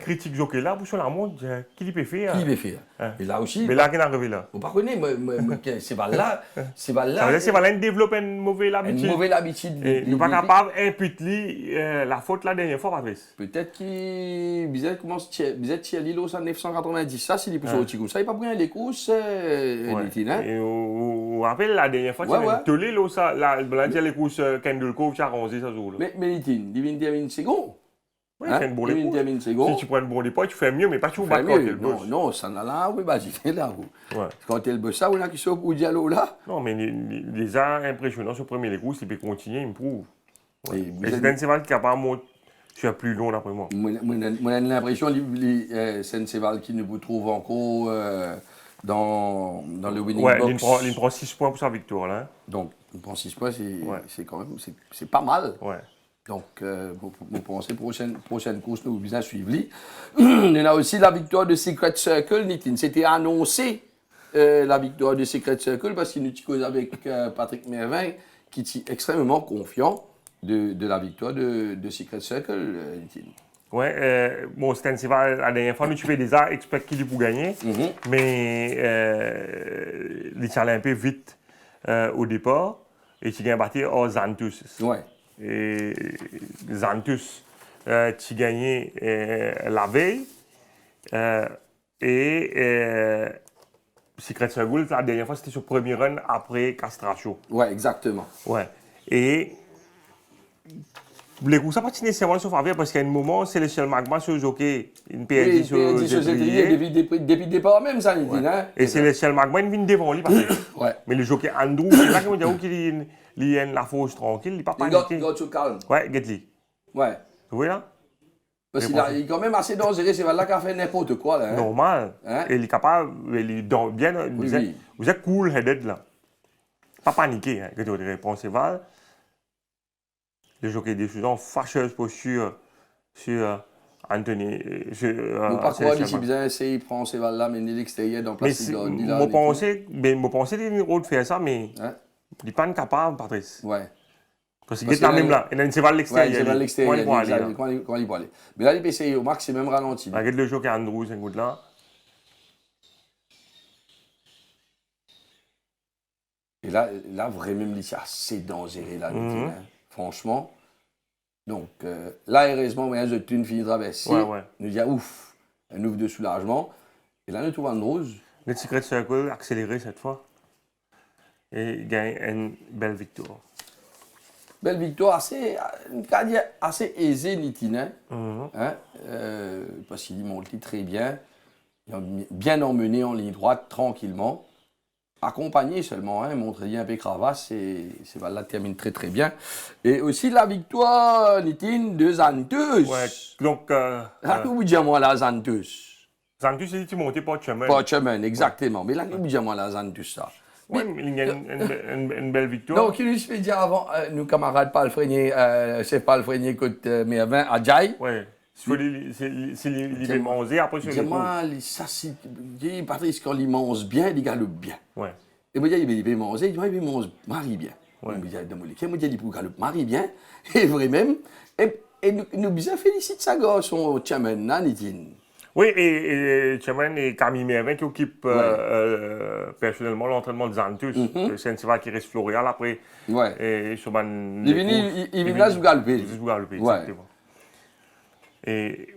[SPEAKER 2] critique jockey là, pour sur la montre, qui peut faire.
[SPEAKER 1] Qui peut faire. Et là aussi.
[SPEAKER 2] Mais là, qui est arrivé là.
[SPEAKER 1] Vous ne connaissez, c'est pas là. C'est pas là.
[SPEAKER 2] Ça veut dire que c'est pas là, il développe une mauvaise habitude.
[SPEAKER 1] Une mauvaise habitude.
[SPEAKER 2] Il n'est pas capable d'imputer la faute la dernière fois, Patrice.
[SPEAKER 1] Peut-être qu'il commence à Lilo en 1990. Ça, c'est les plus sortis comme ça. Il n'a pas pris les courses.
[SPEAKER 2] Et on rappelle la dernière fois, tu as tolé les courses Kendall Cove, tu as rangé ça jour là.
[SPEAKER 1] Mais il vient une seconde.
[SPEAKER 2] Oui, c'est une bonne époque. Si tu prends une bonne époque, tu fais mieux, mais pas toujours battre quand elle bosse.
[SPEAKER 1] Non, ça n'a là, oui, bah, j'y là. Quand elle bosse ça, on a qui sort pour dialogue là.
[SPEAKER 2] Non, mais les arts impressionnants sur le premier les courses, il peut continuer, il me prouve. Et c'est un Senseval qui est capable de faire plus long d'après moi.
[SPEAKER 1] Moi, j'ai l'impression que Senseval qui ne vous trouve encore dans le winning box.
[SPEAKER 2] Ouais, il prend 6 points pour sa victoire là.
[SPEAKER 1] Donc, il prend 6 points, c'est quand même c'est pas mal.
[SPEAKER 2] Ouais.
[SPEAKER 1] Donc, vous pensez prochaine course, nous vous suivre. Il y a aussi la victoire de Secret Circle, Nitin. C'était annoncé la victoire de Secret Circle parce qu'il nous cause avec Patrick Mervin qui est extrêmement confiant de la victoire de Secret Circle, Nitin.
[SPEAKER 2] Ouais, bon, c'était la dernière fois, nous tu fais des arts, expect qu'il pour gagner, mais il est allé un peu vite au départ et tu gagnes battu au Xanthus.
[SPEAKER 1] Ouais.
[SPEAKER 2] Et Xanthus, tu gagné la veille et Secret Circle, la dernière fois, c'était sur premier run après castration.
[SPEAKER 1] Ouais, exactement.
[SPEAKER 2] Ouais. Et les coups, ça pas nécessairement sur faveur parce qu'à un moment, c'est le seul magma sur le jockey, une PNJ sur le
[SPEAKER 1] depuis le départ même, ça, Nitin.
[SPEAKER 2] Ouais.
[SPEAKER 1] Hein?
[SPEAKER 2] Et c'est le seul magma qui vient devant lui.
[SPEAKER 1] Ouais.
[SPEAKER 2] Mais le jockey Andrew, c'est là qu'on dit qu'il a la fausse tranquille, il n'est pas paniqué.
[SPEAKER 1] Il got to calme.
[SPEAKER 2] Ouais, get-lui.
[SPEAKER 1] Ouais.
[SPEAKER 2] Vous voyez là?
[SPEAKER 1] Parce qu'il est quand même assez dangereux, c'est là qu'il a fait n'importe quoi. Là, hein?
[SPEAKER 2] Normal.
[SPEAKER 1] Hein?
[SPEAKER 2] Et il est capable, il est bien. Vous êtes cool headed là. Pas paniqué, hein, que tu réponds, c'est Val. Le jockey des décision fâcheuse posture sur Anthony.
[SPEAKER 1] Nous pas quoi d'ici bien, il prend ces balles là, mais il est l'extérieur dans place.
[SPEAKER 2] Moi pensais qu'il aurait faire ça, mais il n'est pas capable, Patrice.
[SPEAKER 1] Ouais.
[SPEAKER 2] Parce qu'il est là même là, il a une cheval l'extérieur.
[SPEAKER 1] Ouais, il cheval l'extérieur. Quand il peut aller. Mais là, il peut essayer au maximum ralenti.
[SPEAKER 2] Regarde le jockey Andrew, c'est un coup là.
[SPEAKER 1] Et là vraiment, il est assez dangereux là, franchement. Donc, là, heureusement, mais je une fini traversée.
[SPEAKER 2] Ouais.
[SPEAKER 1] Nous disons, ouf, un ouf de soulagement. Et là, nous trouvons une rose.
[SPEAKER 2] Le Secret Circle accéléré cette fois. Et gagne une belle victoire.
[SPEAKER 1] Belle victoire, assez aisée, Nitine. Parce qu'il monte très bien. Il a bien emmené en ligne droite, tranquillement. Accompagné seulement, Montré un peu cravasse, et là termine très très bien. Et aussi la victoire, Nitine, de Zantus.
[SPEAKER 2] Ouais, donc.
[SPEAKER 1] Vous dites moi la Zantus.
[SPEAKER 2] Zantus, il est monté par Chemin.
[SPEAKER 1] Pas Chemin, exactement. Mais là, vous dites moi la Zantus, ça.
[SPEAKER 2] Oui, il y a une belle victoire.
[SPEAKER 1] Donc, il nous fait dire avant, nos camarades Palfrenier, c'est Palfrenier côté Mervin, à Djaï.
[SPEAKER 2] Oui. C'est l'immense, après sur le coup.
[SPEAKER 1] Ça, c'est. Patrice, quand il mange bien, il galope bien.
[SPEAKER 2] Ouais.
[SPEAKER 1] Et moi, il peut manger, il mange marie bien.
[SPEAKER 2] Ouais.
[SPEAKER 1] Moi, il dit pour galope marie bien, et vrai même. Et nous bien félicite sa gosse, son chairman, Nitine.
[SPEAKER 2] Oui, et Chemin et Camille Mervin qui occupent personnellement l'entraînement de Zantus. C'est un cheval qui reste Florial après.
[SPEAKER 1] Ouais.
[SPEAKER 2] Et sur
[SPEAKER 1] Il vient là, je galoper.
[SPEAKER 2] Exactement. Et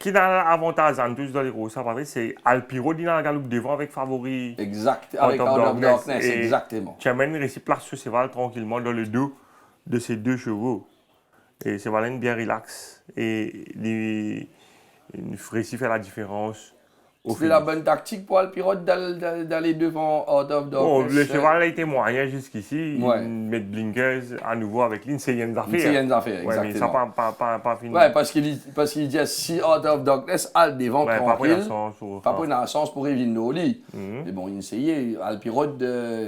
[SPEAKER 2] qui a l'avantage Zantus dans les gros sapatis, c'est Alpiro qui a la galoupe devant avec favori.
[SPEAKER 1] Exact, avec Out of Darkness, exactement.
[SPEAKER 2] Chemin réussit place ce cheval tranquillement dans le dos de ses deux chevaux. Et ce cheval est bien relax. Et il réussit faire la différence.
[SPEAKER 1] C'est la bonne tactique pour Alpiro d'aller devant Out of Darkness.
[SPEAKER 2] Bon, le cheval a été moyen jusqu'ici. Ouais. Il met blinkers à nouveau avec lui. C'est une affaire.
[SPEAKER 1] C'est une affaire, exactement.
[SPEAKER 2] Ouais, mais ça n'a pas fini.
[SPEAKER 1] Ouais, parce qu'il dit si Out of Darkness a devant tranquille. Pas pour un sens pour éviter nos lits. Mais bon, il essayait. Alpiro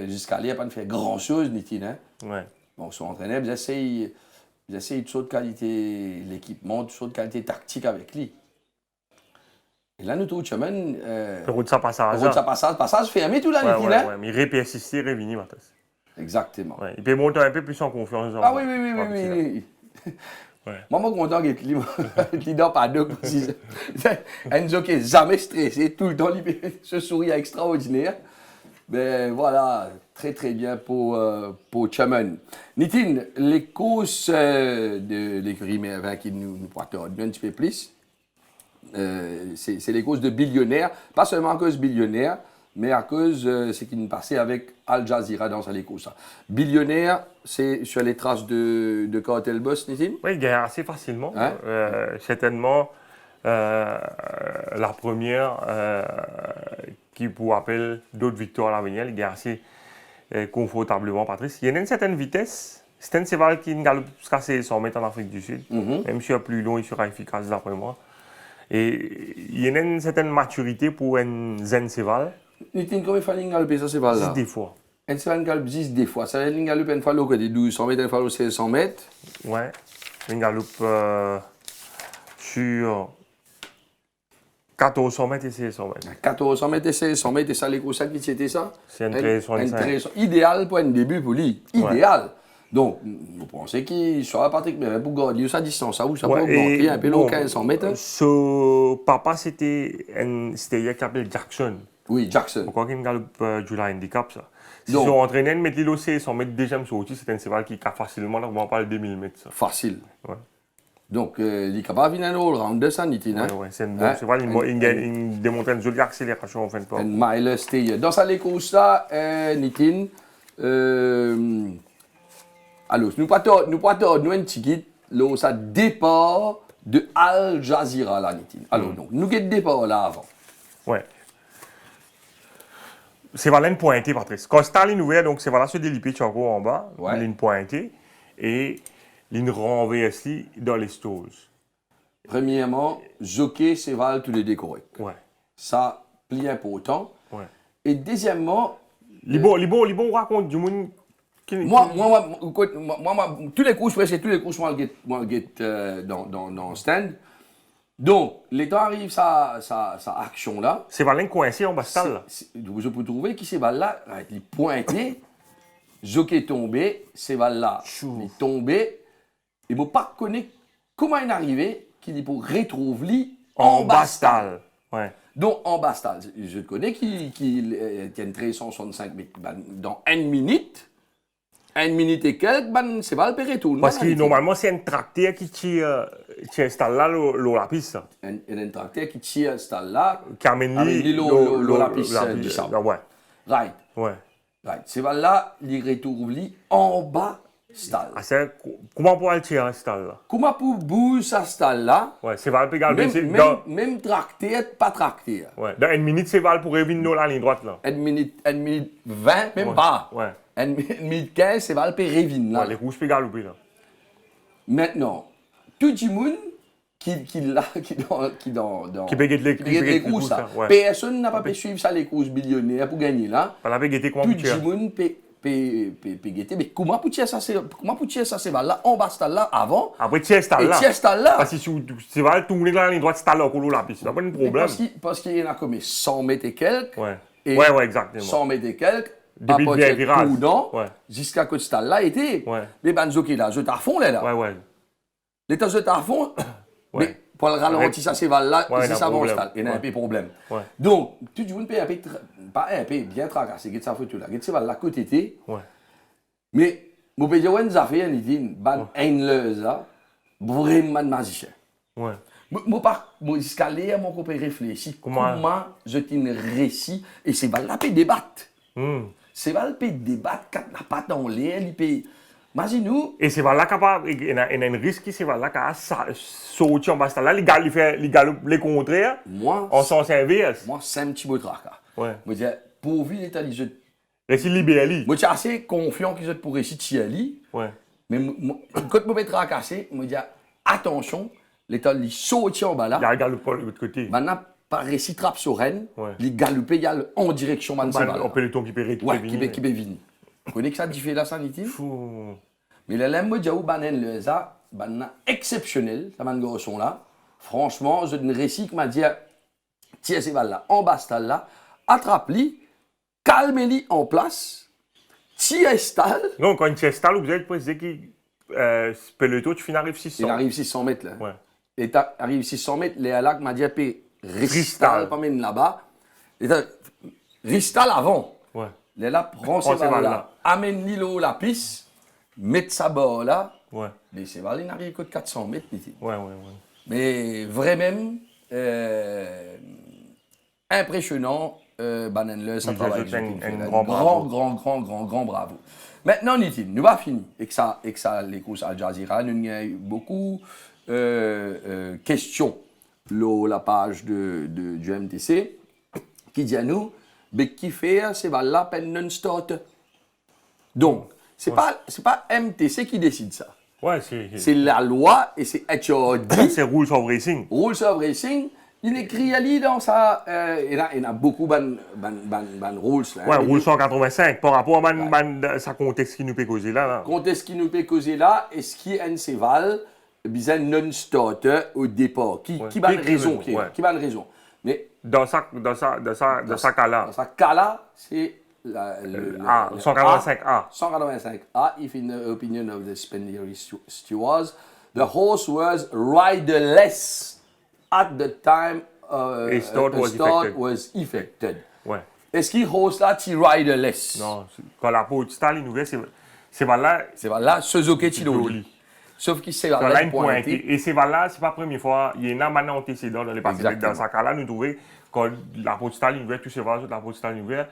[SPEAKER 1] jusqu'à là, il n'a pas fait grand chose, Nitine.
[SPEAKER 2] Ouais.
[SPEAKER 1] Bon, son entraîneur, ils essayent de saut de qualité, l'équipement, de saut de qualité tactique avec lui. Et là, nous trouvons chemin.
[SPEAKER 2] Le route, ça
[SPEAKER 1] passage fermé tout l'année.
[SPEAKER 2] Ouais, mais il répersiste, il revient, Matas.
[SPEAKER 1] Exactement.
[SPEAKER 2] Ouais, il peut monter un peu plus en confiance.
[SPEAKER 1] Ah oui. Ouais. Moi, je suis content qu'il ne dort pas deux. Enzo qui n'est jamais stressé, tout le temps, il se sourit extraordinaire. Mais voilà, très très bien pour Chaman. Nitine, les courses de l'écurie Mervin qui nous portent un petit peu plus. C'est les causes de billionnaires, pas seulement à cause de billionnaires, mais à cause de ce qui nous passait avec Al Jazeera dans les courses. Billionnaire, c'est sur les traces de Cartel Boss, Nitine?
[SPEAKER 2] Oui, il gagne assez facilement. Certainement, la première qui, pour rappel d'autres victoires à l'avenir, il gagne assez confortablement, Patrice. Il y a une certaine vitesse. C'est un cheval qui galope jusqu'à 100 mètres en Afrique du Sud. Même s'il est plus long, il sera efficace d'après moi. Et il y a une certaine maturité pour un zen cheval.
[SPEAKER 1] Nitine, comment il faut galoper ce cheval-là?
[SPEAKER 2] 10 des fois.
[SPEAKER 1] Un cheval galope 10 des fois. Ça veut dire qu'il galope une fois de 1200 mètres, une fois de 1600 mètres.
[SPEAKER 2] Oui, il galope sur 1400 mètres et 1600 mètres.
[SPEAKER 1] 1400 mètres et 1600 mètres, et ça, les courses qui c'était ça?
[SPEAKER 2] C'est un très
[SPEAKER 1] idéal pour un début pour lui. Idéal. Ouais. Donc, vous pensez qu'il sera Patrick Mervin pour garder sa distance, ça peut augmenter un peu long 1500 mètres.
[SPEAKER 2] Ce papa, c'était hier qui s'appelle Jackson.
[SPEAKER 1] Oui, Jackson.
[SPEAKER 2] Pourquoi qu'il galope du handicap, ça? Si ils sont entraînés, mettre l'île au 100 mètres deuxième sortie, c'est un cheval qui a facilement, là, on parle de 2000 mètres. Ça.
[SPEAKER 1] Facile.
[SPEAKER 2] Ouais.
[SPEAKER 1] Donc, il est capable de venir un all-round de ça, Nitine.
[SPEAKER 2] Oui, c'est un bon cheval, il démontre une jolie accélération en fin de compte.
[SPEAKER 1] Un mile stay. Dans sa course-là, Nitine, alors, nous pas nous un petit guide, là, ça départ de Al Jazeera, là, Nitine. Alors, donc, nous avons départ là avant.
[SPEAKER 2] Oui. C'est une pointée, Patrice. Quand Staline ouvert, donc c'est ce délipé Tchako en bas, une pointée, et une renverse dans les stalls.
[SPEAKER 1] Premièrement, jockey, cheval, tous les décorés.
[SPEAKER 2] Ouais.
[SPEAKER 1] Ça, plie important.
[SPEAKER 2] Ouais.
[SPEAKER 1] Et deuxièmement...
[SPEAKER 2] Les bons racontent du monde...
[SPEAKER 1] Moi, tous les coups, presque tous les coups, moi, je dans le stand. Donc, l'état arrive sa action-là.
[SPEAKER 2] C'est Valin coincé en bastal.
[SPEAKER 1] Je peux trouver qui c'est là, il est pointé, jockey tombé, c'est là, il est tombé. Il ne peut pas connaître comment il est arrivé, qu'il est pour retrouver en bastal.
[SPEAKER 2] Ouais.
[SPEAKER 1] Donc, en bastal, je connais qu'il tient 365 mètres dans 1 minute. 1 minute et quelques, ben, c'est pas le retourner.
[SPEAKER 2] Parce que normalement, c'est un tracteur qui installe là la piste.
[SPEAKER 1] Il y a un tracteur qui tire ce là,
[SPEAKER 2] Qui amène
[SPEAKER 1] la piste du sable.
[SPEAKER 2] Ouais.
[SPEAKER 1] Right.
[SPEAKER 2] Ouais.
[SPEAKER 1] Right. C'est là, il retrouve en bas stall.
[SPEAKER 2] Comment on peut le tirer stall là?
[SPEAKER 1] Comment pour bouger ça stall là?
[SPEAKER 2] Ouais, c'est valable également.
[SPEAKER 1] Même tracteur, pas tracteur.
[SPEAKER 2] Ouais. Dans 1 minute, c'est valable pour revenir dans la ligne droite là.
[SPEAKER 1] 1 minute 20, même pas.
[SPEAKER 2] Ouais.
[SPEAKER 1] 1 minute 15, c'est valable pour revenir là.
[SPEAKER 2] Ouais, les rouges peuvent galoper là.
[SPEAKER 1] Maintenant, tout le monde qui
[SPEAKER 2] peut guetter
[SPEAKER 1] les courses là. Personne n'a pas pu suivre ça les courses billionnaires pour gagner là.
[SPEAKER 2] Pas la guetter comment
[SPEAKER 1] tout le monde peut guetter. Mais comment pour tirer ça c'est là en bas stade là avant.
[SPEAKER 2] Après tirer stade là.
[SPEAKER 1] Tirer stade là.
[SPEAKER 2] Parce que si c'est valable tourner dans la ligne droite stade là pour la piste, c'est pas un problème.
[SPEAKER 1] Parce qu'il y en a comme 100 mètres et quelques.
[SPEAKER 2] Ouais.
[SPEAKER 1] Et
[SPEAKER 2] ouais, exactement.
[SPEAKER 1] 100 mètres et quelques.
[SPEAKER 2] Depuis le virage.
[SPEAKER 1] Jusqu'à côté stade là était.
[SPEAKER 2] Ouais.
[SPEAKER 1] Les banzos qui là, je à fond là.
[SPEAKER 2] Ouais.
[SPEAKER 1] Les temps à fond.
[SPEAKER 2] Ouais.
[SPEAKER 1] Mais pour le ralentir, ça c'est là, c'est ça mon stade. Il y a un peu de problème.
[SPEAKER 2] Ouais.
[SPEAKER 1] Donc, tout le monde peut pas un peu bien tracasser, get ça photo là. Get ça là côté té.
[SPEAKER 2] Ouais.
[SPEAKER 1] Mais mon pays ouais nous a fait une idée, ban endless là, vraiment magicien.
[SPEAKER 2] Ouais.
[SPEAKER 1] Moi escalier mon copain réfléchit comment je t'ai réussi et c'est là peut débattre. C'est là peut débattre quand n'a pas dans l'air, il peut. Imagine-nous.
[SPEAKER 2] Et c'est là capable, il y a un risque, c'est là qu'à sortir en bas là, les gars, les contraires, en sens inverse.
[SPEAKER 1] Moi, c'est un petit peu de tracas.
[SPEAKER 2] Ouais.
[SPEAKER 1] Moi, je dis, pourvu l'état du jeu.
[SPEAKER 2] Et c'est libéré.
[SPEAKER 1] Moi, je suis assez confiant qu'ils pour réussir de chier.
[SPEAKER 2] Ouais.
[SPEAKER 1] Mais quand je me tracassé, je me dis, attention, l'état du sorti en bas là.
[SPEAKER 2] Il y a un galope de l'autre côté.
[SPEAKER 1] Maintenant, par récit trappe sur Rennes, les galopés en direction de
[SPEAKER 2] on peut le ton qui peut
[SPEAKER 1] venir. Qui peut venir. Vous connaissez que ça diffère la sanité?
[SPEAKER 2] Fou.
[SPEAKER 1] Mais le lemme de Jaou Banen le ça, exceptionnel, ça m'a garçon là. Franchement, je ne récit que m'a dit, tiens ces balles là, en bas là, attrape-li, calme-li en place, tiens stall.
[SPEAKER 2] Non, quand tu installes, vous êtes précisé que peloton, tu finis arrive 600.
[SPEAKER 1] Il arrive 600 mètres là.
[SPEAKER 2] Ouais.
[SPEAKER 1] Et arrive 600 mètres, les là m'a dit, ristal, pas même là-bas. Ristal avant.
[SPEAKER 2] Ouais.
[SPEAKER 1] Les là, prend ces balles là, amène l'îlot la piste, met sa barre là.
[SPEAKER 2] Ouais.
[SPEAKER 1] Mais c'est balles, il n'arrive que de 400 mètres.
[SPEAKER 2] Ouais.
[SPEAKER 1] Mais vraiment, impressionnant, Banenle, ça travaille. Grand bravo. Maintenant, Nitine, nous va finir. Et que ça, les courses à Jazeera, nous avons eu beaucoup de questions sur la page du MTC qui dit à nous, mais qui fait ces balles-là peine non-stop. Donc, c'est pas MTC qui décide ça.
[SPEAKER 2] Ouais,
[SPEAKER 1] c'est la loi et c'est HOD.
[SPEAKER 2] C'est Rules of Racing.
[SPEAKER 1] Rules of Racing. Il écrit ali dans ça. Il y a beaucoup de rules. Là,
[SPEAKER 2] ouais, Rules 185. Par rapport à ça contexte qui nous peut causer là.
[SPEAKER 1] Contexte qui nous peut causer là, et ce qui est un séval, bizarre non-start au départ. Qui va raison. Qui va raison. Mais
[SPEAKER 2] dans ça cas-là.
[SPEAKER 1] Dans ça cas-là, c'est.
[SPEAKER 2] 185A.
[SPEAKER 1] 185A, if in the opinion of the Spendery stewards, the horse was riderless at the time
[SPEAKER 2] a start
[SPEAKER 1] was effected.
[SPEAKER 2] Ouais.
[SPEAKER 1] Est-ce qu'il horse là, tu riderless?
[SPEAKER 2] Non, quand la peau de Stalin ouverte, c'est là.
[SPEAKER 1] C'est là, Suzuki Chiloli. Sauf qu'il s'est là
[SPEAKER 2] pointé. Et c'est là, c'est pas la première fois. Il y en a maintenant antécédent dans les passés. Dans ce cas-là, nous trouvons quand la peau de Stalin ouverte, tout c'est vrai, la peau de Stalin ouverte.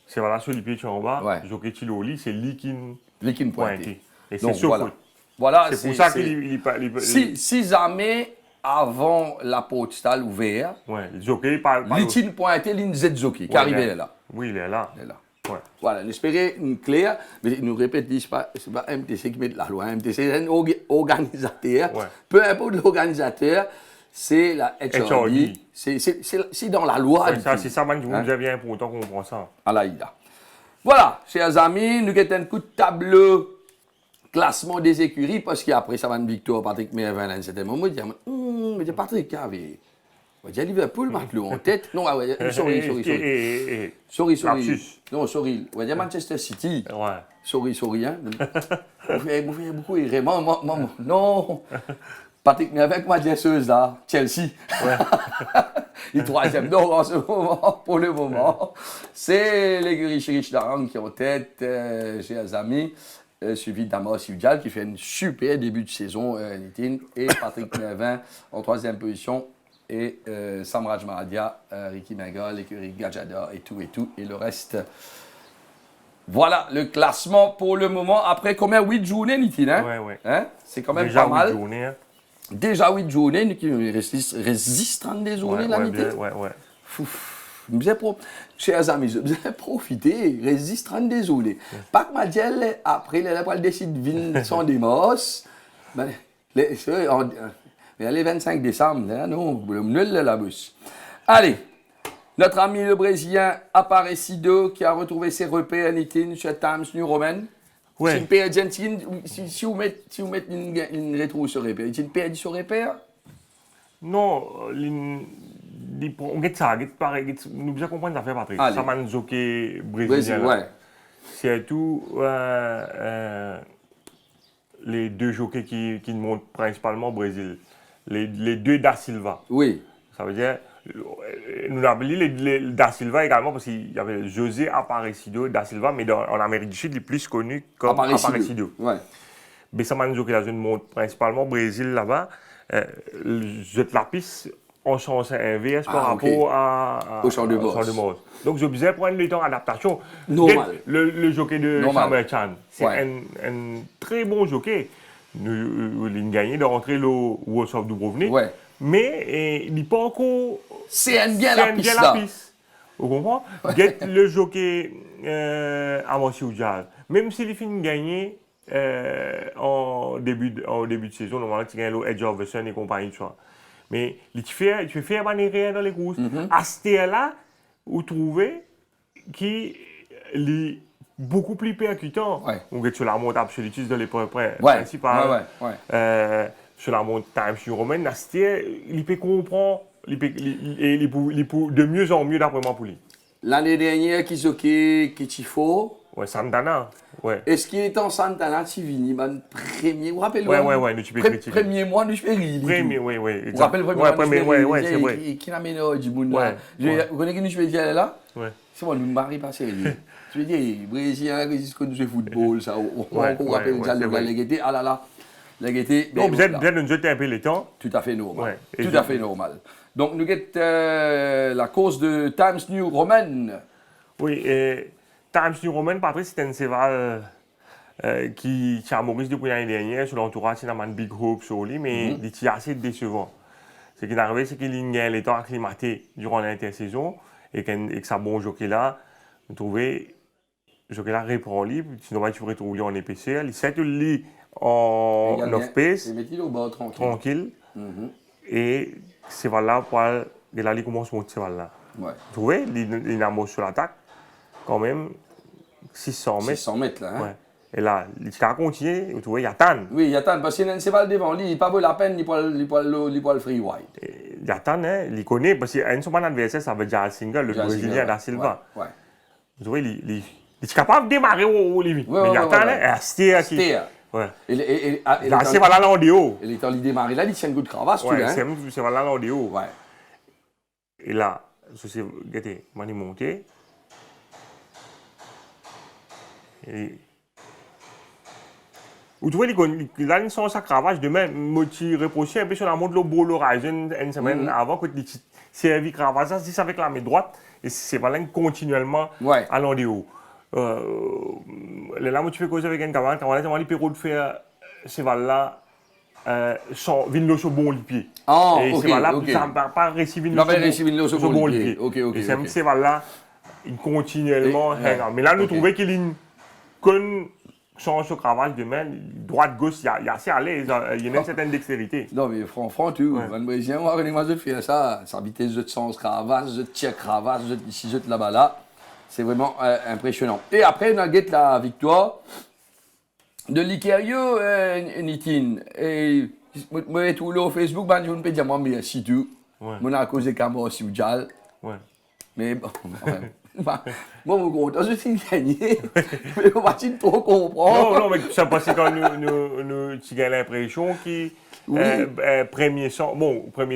[SPEAKER 2] C'est voilà sur les pieds en bas, Jockey Chiloli, c'est Likin pointé. Et c'est sûr.
[SPEAKER 1] Voilà,
[SPEAKER 2] c'est pour ça qu'il
[SPEAKER 1] si jamais avant la porte stale ouverte,
[SPEAKER 2] Jockey parle.
[SPEAKER 1] Likin pointé, l'Inzet Jockey, qui arrivait là.
[SPEAKER 2] Oui, il est là.
[SPEAKER 1] Ouais. Voilà, j'espérais une claire, mais nous répétons, ce n'est pas MTC qui met la loi. MTC, c'est un organisateur. Peu importe l'organisateur, c'est la HRD. C'est dans la loi.
[SPEAKER 2] C'est ça, man, vous avez important qu'on comprend ça.
[SPEAKER 1] Voilà, chers amis, nous avons un coup de tableau classement des écuries, parce qu'après ça va une victoire, Patrick Mervin, à un certain moment, je dis, Patrick, qui avait. On va dire Liverpool, Marc-Lou en tête. Non, sorry. Non, sorry. On va dire Manchester City. Sorry, hein. Vous faites beaucoup vraiment. Non. Patrick Mervin, comment dire ceux là? Chelsea. Le troisième. Donc, en ce moment, pour le moment, c'est l'écurie Chirich Darang qui est en tête, chers amis. suivi d'Amos Yudjal qui fait un super début de saison, Nitin, et Patrick Nevin en 3e position, et Samraj Mahadia, Ricky Bengal, l'écurie Gajada et tout, et le reste. Voilà le classement pour le moment. Après combien? 8 journées, Nitin, hein?
[SPEAKER 2] Ouais.
[SPEAKER 1] Hein? C'est quand même
[SPEAKER 2] Déjà
[SPEAKER 1] pas mal.
[SPEAKER 2] 8 journées. Hein.
[SPEAKER 1] Déjà 8 journées, il résiste 30 journées, la Nitin?
[SPEAKER 2] Ouais.
[SPEAKER 1] Chers amis, je vous ai profité, résiste 30 journées. Pas que Madiel, après, il a décidé de venir sans démos. Mais les 25 décembre, hein, non, le nul la bus. Allez, notre ami le Brésilien Aparecido qui a retrouvé ses repères Nitin chez Times New Roman.
[SPEAKER 2] Ouais.
[SPEAKER 1] C'est une paire argentine, si vous mettez une rétro sur repère, c'est une paire sur repère?
[SPEAKER 2] Non, on get ça, nous bien comprendre ça fait Patrick. Ça m'a jockey brésilien.
[SPEAKER 1] Ouais.
[SPEAKER 2] C'est tout les deux jockeys qui montent principalement au Brésil. Les deux Da Silva.
[SPEAKER 1] Oui.
[SPEAKER 2] Ça veut dire, nous avons dit les Da Silva également parce qu'il y avait José Aparecido Da Silva, mais en Amérique du Sud, il est plus connu comme Aparecido.
[SPEAKER 1] Ouais.
[SPEAKER 2] Mais ça m'a jockey la zone monte principalement au Brésil là-bas. Je te la piste en sens inverse par rapport
[SPEAKER 1] au champ de Mors.
[SPEAKER 2] Donc je disais prendre le temps d'adaptation.
[SPEAKER 1] Normal.
[SPEAKER 2] Le jockey de Samuel Chan, c'est un très bon jockey. Il a gagné de rentrer le World of Dubrovnik.
[SPEAKER 1] Ouais.
[SPEAKER 2] Mais il n'est pas encore.
[SPEAKER 1] C'est bien la piste.
[SPEAKER 2] Vous comprenez? Le jockey Amos Yudjal, même s'il finit de gagner en début de saison, normalement, tu gagnes le Edge of the Sun et compagnie, tu vois. Mais tu fais faire manière dans les courses. À ce là vous trouvez qui est beaucoup plus percutant.
[SPEAKER 1] Ouais.
[SPEAKER 2] On est sur la montre absolutiste de l'épreuve principale. Sur la montre Times New Roman, il peut comprendre, il peut de mieux en mieux d'après moi pour lui.
[SPEAKER 1] L'année dernière, qui faut.
[SPEAKER 2] Ouais, Santana. Ouais.
[SPEAKER 1] Est-ce qu'il est en Santana, Tivini, premier, vous rappelez premier mois de Chipéry.
[SPEAKER 2] Premier, oui.
[SPEAKER 1] Vous rappelez le premier mois de
[SPEAKER 2] c'est vrai.
[SPEAKER 1] Qui n'a mené du monde là. Vous connaissez qui nous Chipéry là?
[SPEAKER 2] Ouais.
[SPEAKER 1] C'est bon, nous ne marrons pas sérieux. Je veux dire, Brésilien, qui connaît le football, ça. On rappelle ça, la gaieté. Ah là là. La gaieté.
[SPEAKER 2] Non, vous êtes de nous jeter un peu le temps.
[SPEAKER 1] Tout à fait normal. Tout à fait normal. Donc, nous avons la course de Times New Roman.
[SPEAKER 2] Oui, Times New Roman, Patrick, c'est un cheval qui a Maurice depuis l'année dernière. Sur l'entourage, il a un big hope sur lui, mais il est assez décevant. Ce qui est arrivé, c'est qu'il a les temps acclimatés durant l'intersaison et que sa bon jockey là, vous trouvez, le jockey là reprend libre, sinon tu pourrais trouver en épaisseur. Il s'est lit en off-pace, tranquille. Et ce cheval-là, il commence à monter ce cheval-là. Vous trouvez, il a sur l'attaque, quand même, 600 mètres.
[SPEAKER 1] 600 mètres, là. Hein?
[SPEAKER 2] Ouais. Et là, il a continué, vous trouvez, il y a Tan.
[SPEAKER 1] Oui, il y a Tan, parce qu'il y a un cheval devant lui, il n'a pas la peine, il peut le free wide.
[SPEAKER 2] Il y a Tan, hein, il connaît, parce qu'un son adversaire, ça veut dire un single, le Brésilien Da Silva. Vous trouvez, il est capable de démarrer au Olivier. Mais il y a Tan, hein, Steer. Ouais. Là, c'est voilà là en haut.
[SPEAKER 1] Il est en ligne démarrer là, il tient un coup de cravache,
[SPEAKER 2] ouais, c'est voilà là en haut.
[SPEAKER 1] Ouais.
[SPEAKER 2] Et là, c'est regardez, moi il monté. Et vous trouvez qu'il a une sens à cravache demain, me reprocher un peu sur la montre le beau Horizon une semaine avant que tu servi cravache, ça c'est avec la main droite et c'est voilà continuellement à l'en haut. Là, tu fais causer avec un camarade, il peut de faire ce cheval-là sans venir sur bon pied.
[SPEAKER 1] Ah,
[SPEAKER 2] et ce cheval-là, ça ne va pas réussir sur bon pied. Et c'est ce cheval-là, il continuellement. Mais là, nous trouvons qu'il y a une chance au cravache de main, droite-gauche, il y a assez à l'aise, il y a une certaine dextérité.
[SPEAKER 1] Non, mais franchement, tu vois, un Brésilien, on va faire ça, ça vitesse de sens cravache, de tir cravache, ici, de là-bas, là. C'est vraiment impressionnant. Et après, on a la victoire de l'Ikerio Nitin. Et moi, tout le Facebook, je ne peux dire moi merci tout. On a causé Camo Siujal. Mais bon, moi, je suis content, je suis gagné. Mais on va trop comprendre.
[SPEAKER 2] Non, mais ça passait quand nous avons l'impression que premier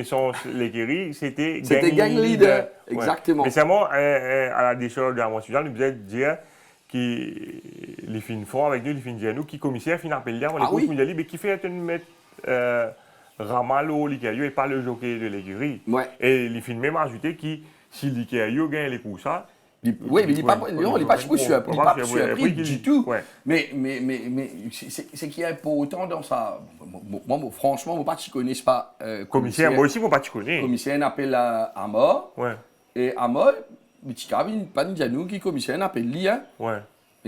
[SPEAKER 2] sens, l'écurie, c'était
[SPEAKER 1] gang leader. Exactement.
[SPEAKER 2] Mais seulement, à la décharge de Amos Yudjal, nous devons dire les fins fort avec nous, les fins dire nous, qui commissaire fin appel avant les courses mondiales, mais qui fait une mettre Ramalo, l'Ikayo et pas le jockey de l'écurie.
[SPEAKER 1] Ouais.
[SPEAKER 2] Et les fins même ajouté qui, si l'Ikayo gagne les courses, ça.
[SPEAKER 1] Oui, mais il n'est pas surpris du tout.
[SPEAKER 2] Ouais.
[SPEAKER 1] Mais c'est qu'il y a important dans ça. Moi, franchement, moi, pas, tu ne connais pas.
[SPEAKER 2] Commissaire, moi aussi, moi, pas, tu connais.
[SPEAKER 1] Commissaire appelle à mort.
[SPEAKER 2] Ouais.
[SPEAKER 1] Et à mort, mais tu ne pas dire nous qui commissaire appelle lui. Hein.
[SPEAKER 2] Ouais.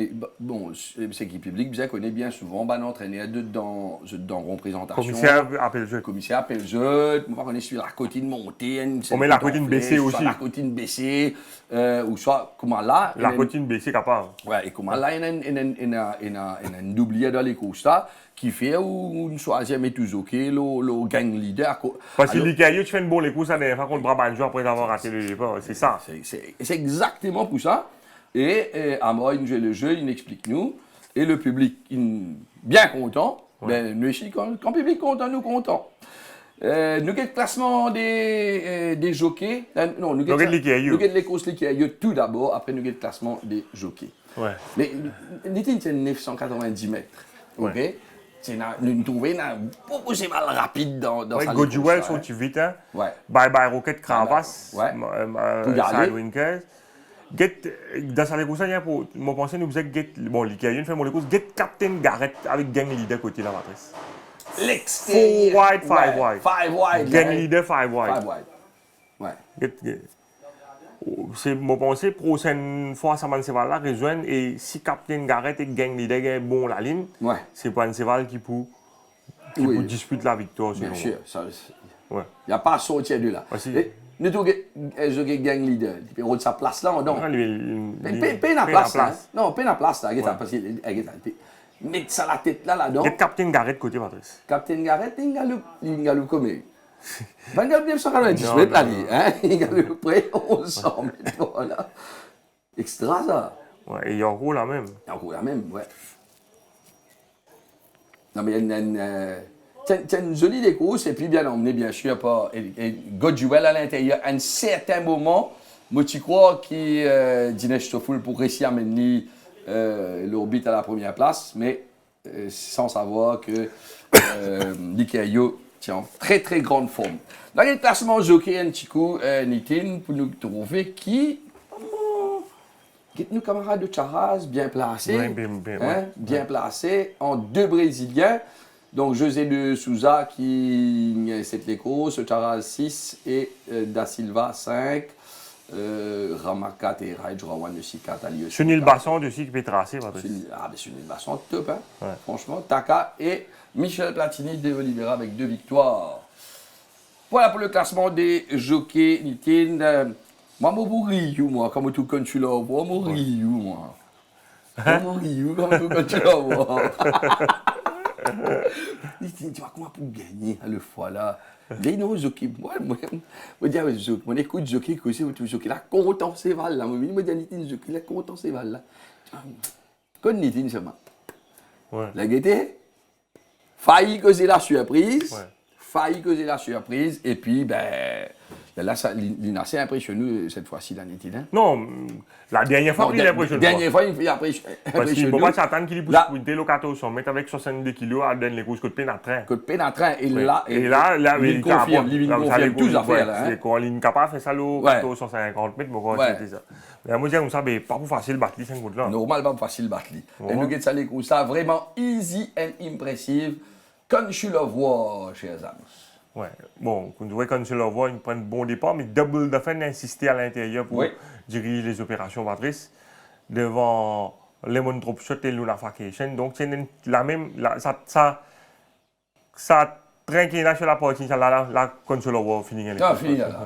[SPEAKER 1] Et, bon, c'est qui public, bien connaît bien souvent, ben entraîné dans représentation.
[SPEAKER 2] Commissaire appelle jeu.
[SPEAKER 1] Commissaire appelle jeu. Moi, on est sur la cotine montée.
[SPEAKER 2] On met la cotine baissée aussi.
[SPEAKER 1] Soit la cotine baissée, ou soit comment là.
[SPEAKER 2] La cotine baissée capable.
[SPEAKER 1] Ouais, et comment là, il y a un doublier dans les courses qui fait une troisième et tout ok, le gang leader.
[SPEAKER 2] Parce que l'Ikayo, tu fais une bonne les courses, ça ne contre Brabant après avoir raté le départ. C'est ça.
[SPEAKER 1] C'est exactement pour ça. Et Amor, il nous joue le jeu, il nous explique nous. Et le public, bien content. Ouais. Ben, nous aussi, quand le public content, nous content. Nous avons le classement des jockeys. Non, nous avons les courses l'Ikayo tout d'abord. Après, nous avons le classement des jockeys.
[SPEAKER 2] Ouais.
[SPEAKER 1] Mais l'été, c'est 990 mètres. Ok. Ouais. Nous trouvons beaucoup de mal rapide dans sa
[SPEAKER 2] Gojuel sont vite. Hein?
[SPEAKER 1] Ouais.
[SPEAKER 2] Bye bye Rocket Cravas.
[SPEAKER 1] Ouais.
[SPEAKER 2] Sidewinkers. Dans sa course, moi pense nous faisons bon l'Ikayo fait mon course get Captain Garrett avec gang leader côté la matrice. 4 wide, 5 wide.
[SPEAKER 1] 5 wide.
[SPEAKER 2] Gang leader 5 wide.
[SPEAKER 1] 5 wide. Ouais.
[SPEAKER 2] C'est mon pensée prochaine fois ça Manseval là rejoindre et si Captain Garrett et gang leader gagne bon la ligne.
[SPEAKER 1] Ouais.
[SPEAKER 2] C'est Manseval qui pour disputer la victoire.
[SPEAKER 1] Bien sûr.
[SPEAKER 2] Ouais.
[SPEAKER 1] Il n'y a pas à sortir de là. Nous avons un gang leader. Il peut sa place là. Non, paye la place. Non, paye la place là. Parce que, mais ça la tête là-dedans.
[SPEAKER 2] Il y a Captain Garrett côté Patrice.
[SPEAKER 1] Captain Garrett, il gagne comme. 990 mètres là, il gagne près 1100 mètres. Voilà. Extra ça.
[SPEAKER 2] Ouais, et il y a un rôle là même.
[SPEAKER 1] Il y a un rôle là même, ouais. Non, mais il y a une jolie course et puis bien emmené, bien sûr, par Gojuel à l'intérieur. À un certain moment, moi, tu crois qu'il Dinesh Tofoul pour réussir à mener l'orbite à la première place, mais sans savoir que l'Ikayo tient en très très grande forme. Dans le classement jockey, un petit coup, Nitin, pour nous trouver qui. Nos camarades de Charaz, bien placés. Bien placés, en 2 Brésiliens. Donc, José de Souza qui gagne les courses, Charaz 6 et Da Silva 5. Ramakat et Rajdrawan aussi 4 à lieu.
[SPEAKER 2] Sunil Basson aussi qui peut tracer.
[SPEAKER 1] Sunil Basson, top, hein.
[SPEAKER 2] Ouais.
[SPEAKER 1] Franchement. Taka et Michel Platini de Oliveira avec 2 victoires. Voilà pour le classement des jockeys, Nitin. Moi, je mourrais, moi, comme tout quand tu l'as vu, moi. Je mourrais, comme tout quand tu l'as vu. Tu vois comment pour gagner à le fois là. Les non jockey, moi dire jockey, mon écoute jockey que c'est tout jockey là content c'est val là, moi dire Nitin jockey là content c'est val là. Quand Nitin seulement.
[SPEAKER 2] Ouais.
[SPEAKER 1] La gaieté failli causer la surprise. Ouais. Failli causer la surprise et puis ben là, il est assez impressionné cette fois-ci, la Nitin.
[SPEAKER 2] Non, la dernière fois, il est impressionné.
[SPEAKER 1] La dernière fois, il est impressionné.
[SPEAKER 2] Parce qu'il ne peut pas s'attendre qu'il puisse pointer le 1400 mètres avec 62 kg à donner les courses côte pénétrant.
[SPEAKER 1] Côte pénétrant. Et
[SPEAKER 2] là,
[SPEAKER 1] il confirme toutes les affaires.
[SPEAKER 2] C'est quand il est capable de faire ça le 1450 mètres, mais c'était ça. Mais moi, je dis, ça, pas pour facile de battre les 5 là.
[SPEAKER 1] Normal, pas pour facile de battre les. Et nous, ça, les courses, ça, vraiment easy and impressive. Comme je le vois, chers amis.
[SPEAKER 2] Ouais. Bon, quand je le vois, il prend un bon départ, mais Double Dauphin a insisté à l'intérieur pour diriger les opérations Patrice devant Lemon Drop Shot et Luna Vacation. Donc, c'est la même. Ça trinqué sur la partie, là, quand je le vois, fini.
[SPEAKER 1] Fini là.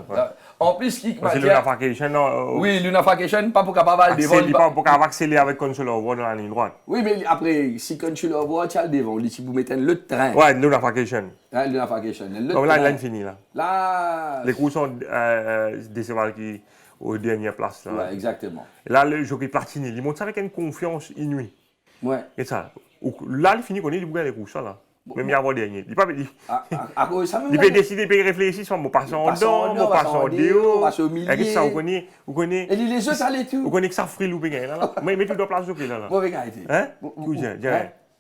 [SPEAKER 1] En plus, qui
[SPEAKER 2] c'est Luna Vacation.
[SPEAKER 1] Oui, Luna Vacation, pas pour capable devant.
[SPEAKER 2] Il pas pour capable accélérer avec quand je le vois dans la ligne droite.
[SPEAKER 1] Oui, mais après, si quand tu le vois, tu as le devant. Si vous mettez le train.
[SPEAKER 2] Ouais, Luna Vacation.
[SPEAKER 1] Luna Vacation.
[SPEAKER 2] Donc là, il finit là.
[SPEAKER 1] Là.
[SPEAKER 2] Les coups sont des chevals qui aux dernières places. Là.
[SPEAKER 1] Ouais, exactement.
[SPEAKER 2] Et là, le jockey Platini, il monte ça avec une confiance inouïe.
[SPEAKER 1] Ouais.
[SPEAKER 2] Et ça. Là, il finit qu'on est du bouga les coups, ça là. Même il y a un dernier. Il peut
[SPEAKER 1] À cause de ça, même.
[SPEAKER 2] il peut décider, il peut réfléchir, soit mon passant en dedans, mon passant en dehors.
[SPEAKER 1] Passe au milieu.
[SPEAKER 2] Et ça, vous connaissez.
[SPEAKER 1] Et les autres, ça allait tout.
[SPEAKER 2] Vous connaissez que ça frile ou bien là. Mais tout dans place de là.
[SPEAKER 1] Bon, regardez.
[SPEAKER 2] Hein? Tout j'ai.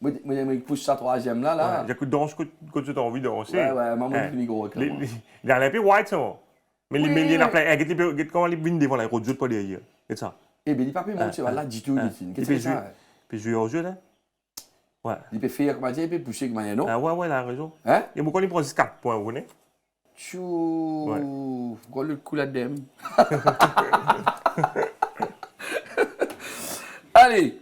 [SPEAKER 1] Moi, je pousse sa troisième là.
[SPEAKER 2] J'écoute danse que tu as envie de danser.
[SPEAKER 1] Ouais, maman, le micro.
[SPEAKER 2] Il y a un peu white, ça. Mais il y a plein. Comment les vignes devant la route, je pas derrière. C'est ça.
[SPEAKER 1] Eh bien, il pas pu monter là du tout.
[SPEAKER 2] Qu'est-ce que c'est ça? Il peut jouer aux yeux, là? Ouais.
[SPEAKER 1] Il peut faire comme ça, il peut pousser comme ça, non?
[SPEAKER 2] Ah ouais, il a raison.
[SPEAKER 1] Hein?
[SPEAKER 2] Et pourquoi il prend 4 points, vous voyez?
[SPEAKER 1] Tchou. Quoi le coup là-dedans? Allez.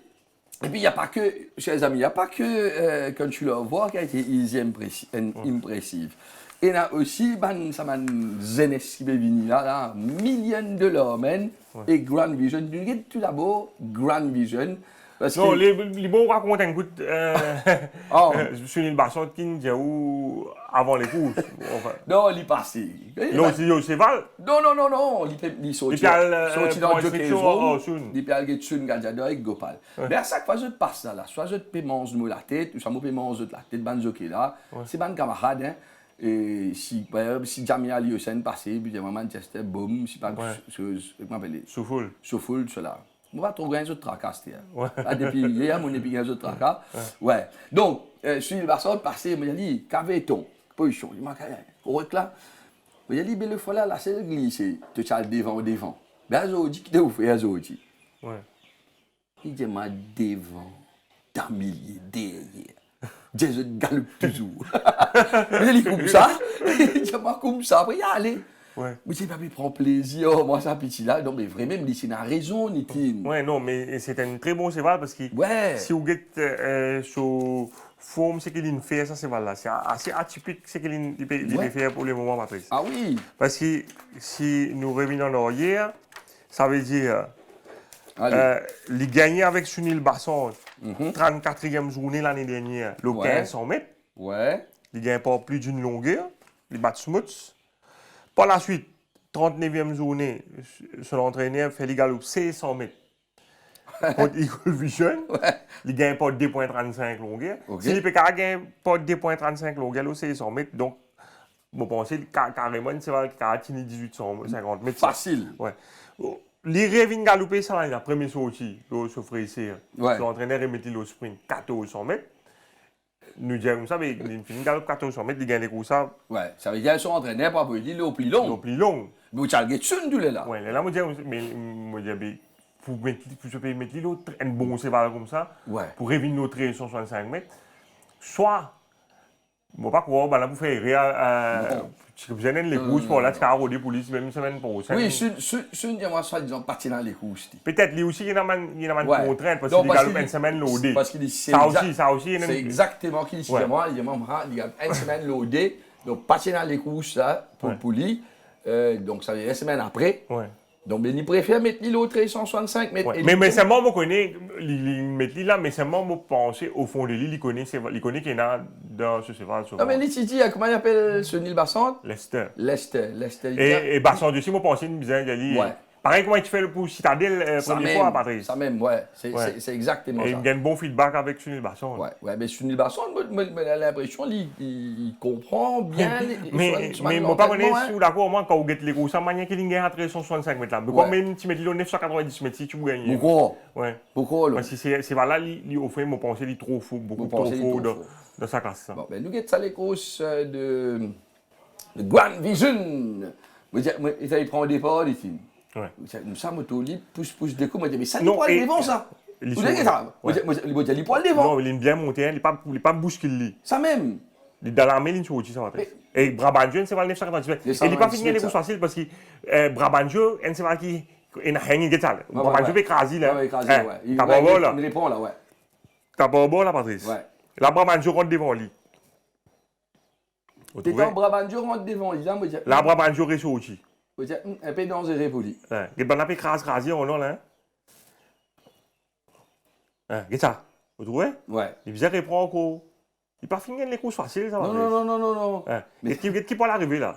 [SPEAKER 1] Et puis, il n'y a pas que, chers amis, il n'y a pas que quand tu le vois qui a été impressive. Et il y a aussi, ça m'a zenes qui est venu là, millions de l'homme et Grand Vision. Tu regardes tout d'abord Grand Vision.
[SPEAKER 2] Non, les bons racontent un coup sur une basson qui nous dit avant les courses.
[SPEAKER 1] Non, il est passé.
[SPEAKER 2] Non, c'est Val.
[SPEAKER 1] Non, il est sorti dans le jockey zone. Il peut aller sur une gadjada avec Gopal. Mais à chaque fois que je passe là, soit je te mange la tête, ou ça me peut manger la tête, ban jockey là, c'est ban camarade. Et si Jamie Ali Hussein passé, puis Manchester, boum, c'est pas chose, comment appeler? Soufoul, cela. On va trouver un autre tracas, depuis hier, mon épi un autre tracas. Ouais. Donc, sur le bassin, passé, il m'a dit, qu'avait-on? Position. Il m'a dit, correct là. Il m'a dit, le fois là, c'est glissé. Tu as le devant. Ben, Azodi, qui t'a offert Azodi?
[SPEAKER 2] Ouais.
[SPEAKER 1] Il dit, ma devant, d'un millier derrière. Je galope toujours. Il dit, comme ça. Il dit, comme ça, après, y aller.
[SPEAKER 2] Ouais.
[SPEAKER 1] Mais c'est pas pu prendre plaisir, moi ça petit là, non mais vraiment, il a raison, Nitine.
[SPEAKER 2] Ouais, non, mais c'est un très bon cheval parce que si vous êtes sur forme, c'est qu'il fait ça cheval là, c'est assez atypique ce qu'il fait pour le moment, Patrice.
[SPEAKER 1] Ah oui.
[SPEAKER 2] Parce que si nous revenons en arrière, ça veut dire il gagnait avec Sunil Basson, 34e journée l'année dernière, le 1500 mètres.
[SPEAKER 1] Ouais.
[SPEAKER 2] Il gagne pas plus d'une longueur, il bat Smuts. Par la suite, 39e journée, son entraîneur fait le galop 600 mètres. Contre Eagle Vision, il gagne pas 2,35 longueur. Si il peut gagner pas 2,35 longueur au 600 mètres, donc, je pense carrément, c'est vrai qu'il a atteint 1850 mètres.
[SPEAKER 1] Facile.
[SPEAKER 2] Ouais. Les rêves galoper, ça, la première sortie, le fraiser. L'entraîneur remet le sprint 1400 mètres. Nous disons comme ça, mais il finit galope 1400 mètres, il gagne les courses.
[SPEAKER 1] Ouais, ça veut dire qu'ils sont entraînés pour dire le plus long.
[SPEAKER 2] Le plus long.
[SPEAKER 1] Mais tu as le sun, tu l'es là.
[SPEAKER 2] Ouais, là, je dis, pour mettre l'autre, un bon cheval comme ça, pour revenir notre 165 mètres, soit, je ne sais pas quoi, là, pour faire rire, vous avez les courses pour là, tu as rodé pour lui, même une semaine pour ça.
[SPEAKER 1] Oui, sun, dis-moi, soit disons, partir dans les courses.
[SPEAKER 2] Peut-être lui aussi, il y a une contrainte, parce qu'il galope une semaine loadée.
[SPEAKER 1] Parce qu'il
[SPEAKER 2] ça aussi,
[SPEAKER 1] c'est exactement ce qu'il dit. Moi, il y a une semaine loadée, donc partir dans les courses, là, pour lui, donc ça veut dire une semaine après. Donc, il préfère mettre l'autre 165 mètres.
[SPEAKER 2] Mais c'est moi, je connais, il met là, mais c'est moi, je pense, au fond de l'île, il connaît qu'il y en a dans ce cheval.
[SPEAKER 1] Non, mais il dit, comment il appelle ce Nil Basson? Lester.
[SPEAKER 2] Et Basson aussi, je pense, il me dit, pareil, comment tu fais pour Citadel première fois, Patrice?
[SPEAKER 1] Ça même, c'est exactement ça.
[SPEAKER 2] Et il a un bon feedback avec Sunil Basson.
[SPEAKER 1] Ouais, mais Sunil Basson, j'ai l'impression qu'il comprend bien.
[SPEAKER 2] Mais je ne pas connaître d'accord, moi, quand vous gagnez les courses, ça manière qu'il gagne à 365 mètres là. Pourquoi même tu mets le 990 mètres si tu gagnes?
[SPEAKER 1] Pourquoi?
[SPEAKER 2] Parce que c'est là, il offre, je pense, il est trop faux, beaucoup trop faux dans sa classe.
[SPEAKER 1] Bon, ben, nous avons les courses de Grand Vision. Il prend au départ, les films. Ça, moto libre, pousse de coups. Mais ça, il prend le devant, ça. Vous avez ça? Il prend le devant.
[SPEAKER 2] Non, il est bien monté, il n'est pas bousculé.
[SPEAKER 1] Ça même.
[SPEAKER 2] Il est dans l'armée, il est sorti, ça va être. Et Brabantio, c'est pas le 998. Et il n'est pas fini les courses faciles parce que Brabantio, c'est pas qui est hanging getal. Brabantio est écrasé, là.
[SPEAKER 1] Il répond, là, ouais.
[SPEAKER 2] T'as pas bon, là, Patrice?
[SPEAKER 1] Ouais.
[SPEAKER 2] La Brabantio rentre devant lui.
[SPEAKER 1] T'es en Brabantio rentre devant lui, là, moi,
[SPEAKER 2] la Brabantio est sorti.
[SPEAKER 1] Un peu dangereux pour lui.
[SPEAKER 2] Il y a un peu crasé, on là. Qu'est-ce ça? Vous trouvez?
[SPEAKER 1] Ouais.
[SPEAKER 2] Il vient répondre encore. Il n'est pas fini les courses faciles, ça va.
[SPEAKER 1] Non.
[SPEAKER 2] Qu'est-ce qui peut arriver là?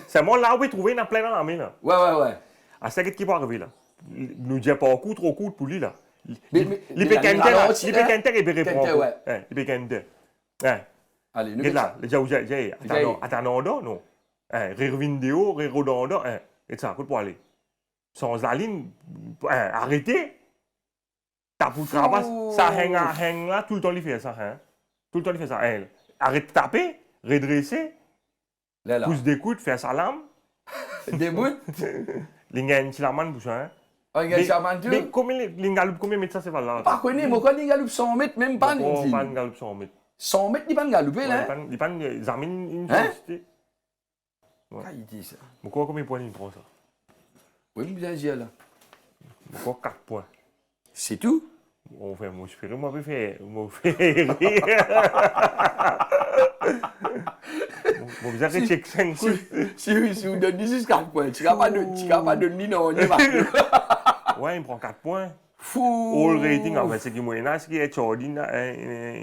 [SPEAKER 2] C'est moi là où il trouve, il y a plein dans la main là.
[SPEAKER 1] Ouais.
[SPEAKER 2] Ah, c'est qu'est-ce qui peut arriver là? Nous disons pas coup, trop court pour lui là. Il peut
[SPEAKER 1] il
[SPEAKER 2] canter et répondre.
[SPEAKER 1] ouais.
[SPEAKER 2] Il peut canter.
[SPEAKER 1] Allez, nous
[SPEAKER 2] Là, j'ai attends, non. Rire vidéo, rire rodando, et ça, écoute pour aller. Sans la ligne, arrêtez. T'as pour travail, ça hang là, tout le temps il fait ça, hein. Tout le temps il fait ça. Arrête de taper, redresser,
[SPEAKER 1] Là.
[SPEAKER 2] pousse des coudes, faire salam.
[SPEAKER 1] Des bouts.
[SPEAKER 2] L'ingen chilaman pour ça, hein.
[SPEAKER 1] On gagne charmant tout.
[SPEAKER 2] Mais combien mètres ça c'est pas là?
[SPEAKER 1] Pas connu, moi quand il galoupe 100 mètres, même pas
[SPEAKER 2] Pas
[SPEAKER 1] Nitine.
[SPEAKER 2] une galoupe 100 mètres.
[SPEAKER 1] 100 mètres, il pas galouper là.
[SPEAKER 2] Il pas une
[SPEAKER 1] Hein?
[SPEAKER 2] velocité.
[SPEAKER 1] Qu'est-ce qu'il dit ça?
[SPEAKER 2] Pourquoi combien de points il prend ça?
[SPEAKER 1] Oui, bien dire là.
[SPEAKER 2] Pourquoi 4 points?
[SPEAKER 1] C'est tout?
[SPEAKER 2] On fait mon esprit, moi je fais rire. Bon, vous avez check 5 coups.
[SPEAKER 1] Si vous donnez 4 points, tu n'as pas donné non, il va.
[SPEAKER 2] Ouais, il prend 4 points.
[SPEAKER 1] Fou!
[SPEAKER 2] All rating, en fait, c'est qui moyen, c'est qui est Jordi, il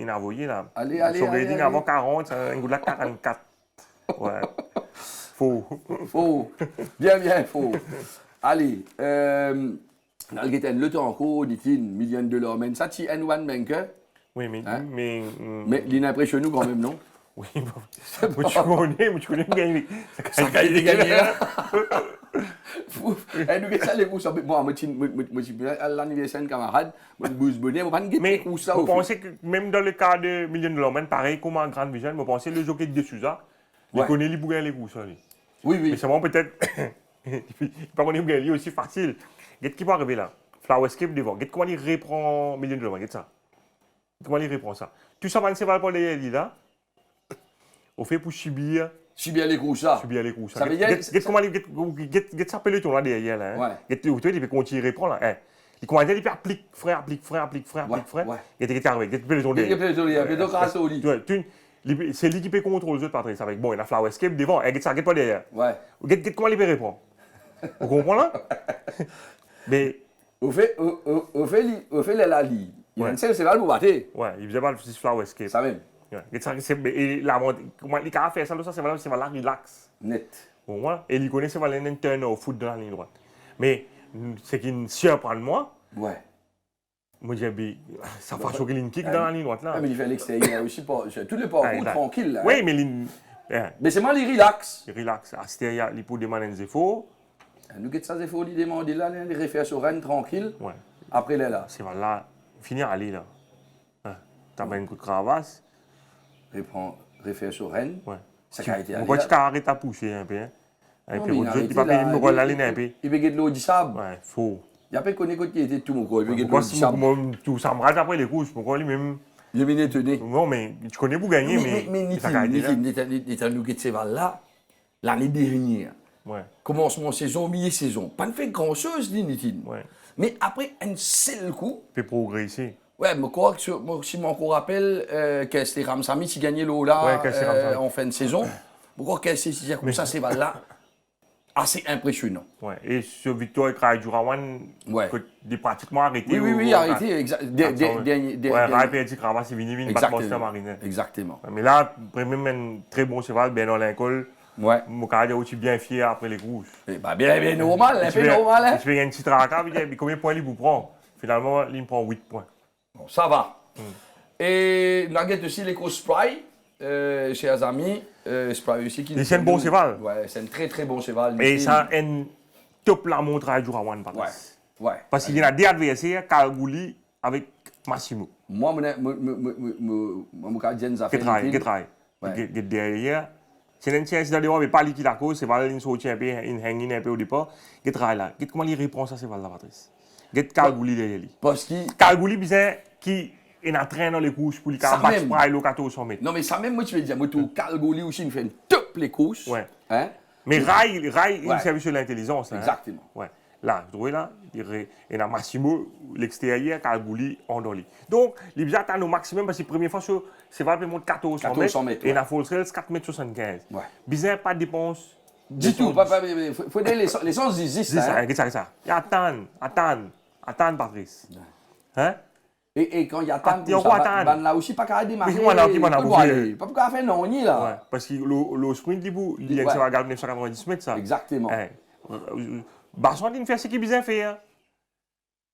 [SPEAKER 2] a envoyé là.
[SPEAKER 1] Allez.
[SPEAKER 2] Son rating avant 40, un goût de 44. Ouais. Faux.
[SPEAKER 1] Faux. Bien, faux. Allez, le temps encore, dit-il, $1 million. Ça, tu es one banker.
[SPEAKER 2] Oui, mais.
[SPEAKER 1] Hein?
[SPEAKER 2] Mais
[SPEAKER 1] il impressionne nous quand même, non?
[SPEAKER 2] oui, mais tu connais gagner.
[SPEAKER 1] Ça a été gagné. Et nous, ça, les courses, moi, je suis à l'anniversaire de camarade, je suis bonnet, je ne vais pas
[SPEAKER 2] Mais
[SPEAKER 1] gagner ça.
[SPEAKER 2] je pensais que même dans le cas de $1 million, pareil comme en Grande Vision, je pensais que le jockey de Souza, il connaît les bougains les courses.
[SPEAKER 1] Oui.
[SPEAKER 2] Mais c'est vraiment peut-être. Il pas connaître les bougains aussi facile. Qu'est-ce qui va arriver là? Flowerscape devant. Qu'est-ce comment il reprend $1 million? Qu'est-ce ça? Comment il reprend ça? Tout ça, c'est pas pour les là. On fait pour subir.
[SPEAKER 1] Subir les courses, ça.
[SPEAKER 2] Subir les courses.
[SPEAKER 1] Ça veut dire.
[SPEAKER 2] Qu'est-ce ça peloton là derrière là?
[SPEAKER 1] Ouais.
[SPEAKER 2] Qu'est-ce il peut continuer à reprendre là? Il commence à dire, il applique, frère.
[SPEAKER 1] Ouais.
[SPEAKER 2] Qu'est-ce arrivé? Qu'est-ce peloton derrière? C'est lui qui peut contrôler les autres, Patrice. Avec bon, il a Flowerscape devant. Qu'est-ce ça pas derrière?
[SPEAKER 1] Ouais.
[SPEAKER 2] Comment il peut répondre? Vous comprenez là? Mais.
[SPEAKER 1] Au fait, la ligne. Il y a une seule, c'est pas pour battre.
[SPEAKER 2] Ouais, il faisait pas le Flowerscape.
[SPEAKER 1] Ça même.
[SPEAKER 2] Et la comment il a fait ça, c'est la relax.
[SPEAKER 1] Net.
[SPEAKER 2] Bon, moi, et il connaît, c'est un turn au foot dans la ligne droite. Mais ce qui me surprend moi,
[SPEAKER 1] ouais.
[SPEAKER 2] Moi, j'ai dit, ça fait choquer une kick dans la ligne droite là.
[SPEAKER 1] Mais il fait l'extérieur aussi, tout le parcours tranquille là.
[SPEAKER 2] Oui, mais il.
[SPEAKER 1] Mais c'est moi, il relax.
[SPEAKER 2] Il relax. À l'extérieur, il peut demander des efforts.
[SPEAKER 1] Nous, qu'est-ce que ça, il faut lui demander là, il refait sur Rennes tranquille.
[SPEAKER 2] Ouais.
[SPEAKER 1] Après, il est là.
[SPEAKER 2] C'est là, finir à aller là. T'as bien un coup de cravache.
[SPEAKER 1] Refait sur Rennes.
[SPEAKER 2] Ouais.
[SPEAKER 1] Ça a été.
[SPEAKER 2] Pourquoi tu arrêtes à pousser un peu? Et puis, il
[SPEAKER 1] va
[SPEAKER 2] me rôle la ligne un peu.
[SPEAKER 1] Il veut de l'eau du sable.
[SPEAKER 2] Ouais, faux.
[SPEAKER 1] Il n'y a pas connu qui était tout mon corps. Il veut de l'eau
[SPEAKER 2] Pourquoi
[SPEAKER 1] du sable.
[SPEAKER 2] tout ça me rate après les couches? Pourquoi lui-même.
[SPEAKER 1] Il est venu tenir.
[SPEAKER 2] Non, mais tu connais pour gagner, mais.
[SPEAKER 1] Ça a été là. L'année dernière.
[SPEAKER 2] Ouais.
[SPEAKER 1] Commencement saison, mi-saison. Pas de fait grand-chose, dit Nitine.
[SPEAKER 2] Ouais.
[SPEAKER 1] Mais après un seul coup.
[SPEAKER 2] Il peut progresser.
[SPEAKER 1] Ouais, mais quoi, si je me rappelle que c'était Ramsamy qui gagnait l'eau là en fin de saison. Pourquoi que c'est comme ça, c'est là assez impressionnant.
[SPEAKER 2] Ouais. Et ce victoire avec Rai Jurawan, il est pratiquement arrêté.
[SPEAKER 1] Oui, arrêté.
[SPEAKER 2] Rai perdu Kravat, c'est venu battre Monster Marine.
[SPEAKER 1] Exactement.
[SPEAKER 2] Mais là, même un très bon cheval, Bernard Lincoln.
[SPEAKER 1] Ouais.
[SPEAKER 2] Mon carrière aussi bien fier après les courses.
[SPEAKER 1] Bien normal, un peu normal.
[SPEAKER 2] Tu fais un petit tracas, combien de points il vous prend? Finalement, il me prend 8 points.
[SPEAKER 1] Bon, ça va. Et on a aussi les courses Spry, chers amis. Spry aussi qui.
[SPEAKER 2] C'est un bon cheval.
[SPEAKER 1] Ouais, c'est un très très bon cheval.
[SPEAKER 2] Et ça, un top la montre à Jurawan, Patrice.
[SPEAKER 1] Ouais.
[SPEAKER 2] Parce qu'il y a des adversaires, Kalgouli avec Massimo.
[SPEAKER 1] Moi, mon gardien a fait.
[SPEAKER 2] Qui travaille. Derrière. C'est une chance d'aller voir, mais pas lui qui la cause, c'est pas une sortie un peu, une hanging un peu au départ. Qui travaille là. Comment il répond ça, c'est pas là, Patrice. Kalgouli derrière lui.
[SPEAKER 1] Parce que.
[SPEAKER 2] Kalgouli, bizarre, qui est entraîné dans les courses pour les battre Spry au 1400 mètres.
[SPEAKER 1] Non, mais ça même, moi, tu veux dire, moi, tout Kalgouli aussi, il fait une top les courses.
[SPEAKER 2] Ouais.
[SPEAKER 1] Hein?
[SPEAKER 2] Mais Rai, il servait sur l'intelligence.
[SPEAKER 1] Exactement.
[SPEAKER 2] Hein? Ouais. Là, vous trouvez là, il y a Massimo, l'extérieur, Kalgouli, en dans lui. Donc, il y a au maximum, parce que la première fois, c'est vrai qu'il monte 1400 mètres. Et la Falls Rails, 4,75 m. Ouais. Bizarre, pas de dépense.
[SPEAKER 1] Du tout. Il faut dire les sens existent.
[SPEAKER 2] C'est ça. Attends, Patrice. Hein?
[SPEAKER 1] Et quand il y a tant
[SPEAKER 2] de
[SPEAKER 1] là aussi, pas qu'à démarrer.
[SPEAKER 2] Pas
[SPEAKER 1] qu'à faire non, là.
[SPEAKER 2] Ouais, parce que le sprint, il y a un 990 mètres, ça.
[SPEAKER 1] Exactement.
[SPEAKER 2] Barson, il fait ce qu'il bizarre faire.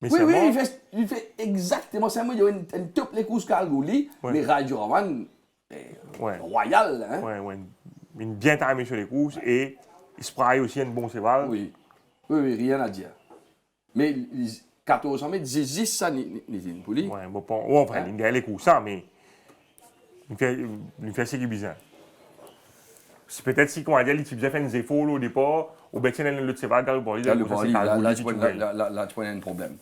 [SPEAKER 1] Oui, il fait exactement ça. Moi, il y a une top les courses Kalgouli, mais Rai Jurawan, royal. Hein?
[SPEAKER 2] Ouais. Une bien timée sur les courses et il spray aussi un bon cheval.
[SPEAKER 1] Oui, rien à dire. Mais 1400 mètres, c'est ça, n'est pour lui.
[SPEAKER 2] Ouais, bon, enfin, il gagne les courses, ça, mais il fait ce qui est bizarre. C'est peut-être si, comment dire, il fait une effort au départ, ou bien il y a le cheval dans le bord,
[SPEAKER 1] là, tu as un problème.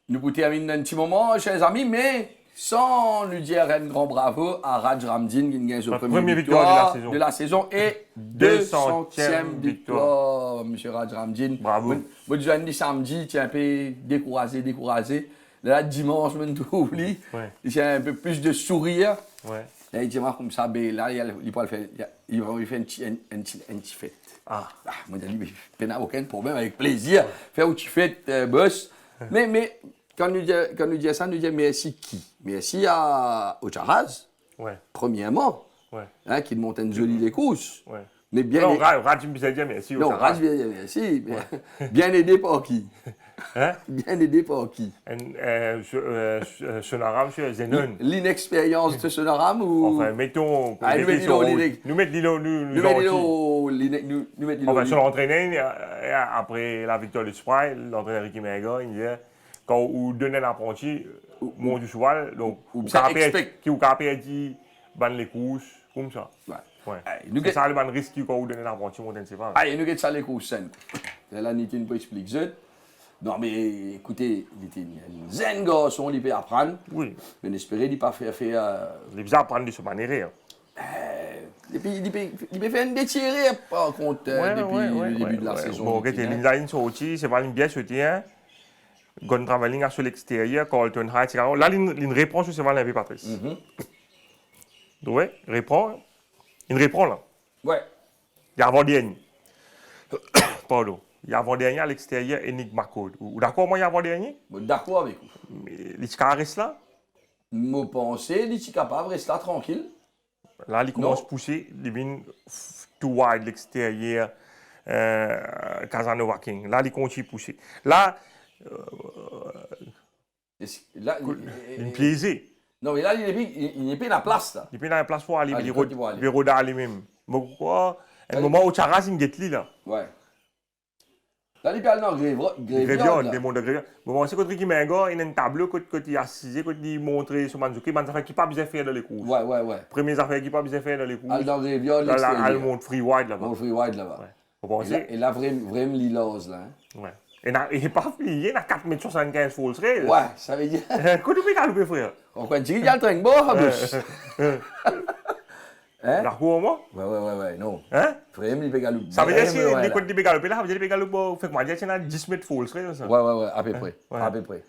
[SPEAKER 1] Nous vous terminons un petit moment, chers amis, mais sans lui dire un grand bravo à Raj Ramdin qui gagne son premier victoire de la saison et 200e victoire, monsieur Raj Ramdin.
[SPEAKER 2] Bravo.
[SPEAKER 1] Moi, je dis samedi, tu es un peu découragé. Là, dimanche, je me oublie. J'ai un peu plus de sourire.
[SPEAKER 2] Ouais.
[SPEAKER 1] Là, il dit, comme ça, là, il va faire un petit fête. Moi, je dis, il n'y a aucun problème, avec plaisir. Faire un petit fête, boss. Mais, quand nous dit ça, nous dit merci qui? Merci au Charaz, premièrement, qui monte une jolie des courses.
[SPEAKER 2] Ouais.
[SPEAKER 1] Mais bien
[SPEAKER 2] non, Raj me disait merci au Charaz.
[SPEAKER 1] Non, Raj, merci. Bien aidé par qui?
[SPEAKER 2] Hein?
[SPEAKER 1] Bien aidé par qui?
[SPEAKER 2] Sonoram sur Zenon.
[SPEAKER 1] L'inexpérience de Sonoram ou...
[SPEAKER 2] Enfin, mettons...
[SPEAKER 1] Nous mettons
[SPEAKER 2] Enfin, sur l'entraîneur, après la victoire du Spray, l'entraîneur Ricky Menga, il dit quand vous donnez l'apprenti, mon du cheval, donc, qui vous capez dit, ban les courses, comme ça. C'est ça le ban risque quand vous donnez l'apprenti, mon cheval.
[SPEAKER 1] Nous avons ça les courses. Là, nous ne pas expliquer. Non, mais écoutez, il était un zen garçon, il peut apprendre.
[SPEAKER 2] Oui.
[SPEAKER 1] Mais j'espère qu'il ne pas faire.
[SPEAKER 2] Il peut apprendre de ce manière.
[SPEAKER 1] Il peut faire un détiré, par contre, depuis le début de la saison.
[SPEAKER 2] Bon, regardez, l'Inline sorti, c'est pas une bien soutien. Gon travelling sur l'extérieur, Carlton Heights, etc. Là, il répond sur ce mal avec Patrice. Oui, il répond là.
[SPEAKER 1] Ouais.
[SPEAKER 2] Il y a avant-dernier. Pardon. Il y a avant-dernier à l'extérieur, Enigma Code. Ou d'accord, moi, il y a avant-dernier?
[SPEAKER 1] D'accord avec vous.
[SPEAKER 2] Mais l'Ichika reste là?
[SPEAKER 1] Je pense que l'Ichika capable reste là tranquille.
[SPEAKER 2] Là, il commence à pousser, il vient tout wide l'extérieur, Casanova King. Là, il continue à pousser. Là, il plaisait.
[SPEAKER 1] Non, mais là, il n'est pas dans la place. Là.
[SPEAKER 2] Il n'est pas dans la place pour aller, il rôde à lui-même. Pourquoi? Un moment où Charas, il est là.
[SPEAKER 1] Ouais. Là, il parle dans
[SPEAKER 2] Grévion, des mondes de Grévion. Bon, c'est quand il met un gars, il a un tableau, quand il est assis, quand il montre sur Manzouki, des affaires qui pas besoin de faire dans les courses.
[SPEAKER 1] Ouais.
[SPEAKER 2] Premières affaires qui pas besoin de faire dans les courses.
[SPEAKER 1] Dans Grévion,
[SPEAKER 2] l'extérieur. Elle monte free wide là-bas.
[SPEAKER 1] Free wide là-bas. Et là, vraiment lilose, là.
[SPEAKER 2] Ouais. Et il n'est pas plié, il a 4,75 m full trail.
[SPEAKER 1] Ouais, ça veut dire.
[SPEAKER 2] Quoi tu peux galoper, frère?
[SPEAKER 1] On croit qu'il y a le train bon,
[SPEAKER 2] Hein? D'accord, moi?
[SPEAKER 1] Ouais, non.
[SPEAKER 2] Hein?
[SPEAKER 1] Vraiment, il peut galoper.
[SPEAKER 2] Ça veut dire que si il peut galoper là, ça veut dire qu'il peut galoper. Fait que moi, je dis qu'il y a 10 mètres full trail, ça.
[SPEAKER 1] Ouais, à peu près. À peu près.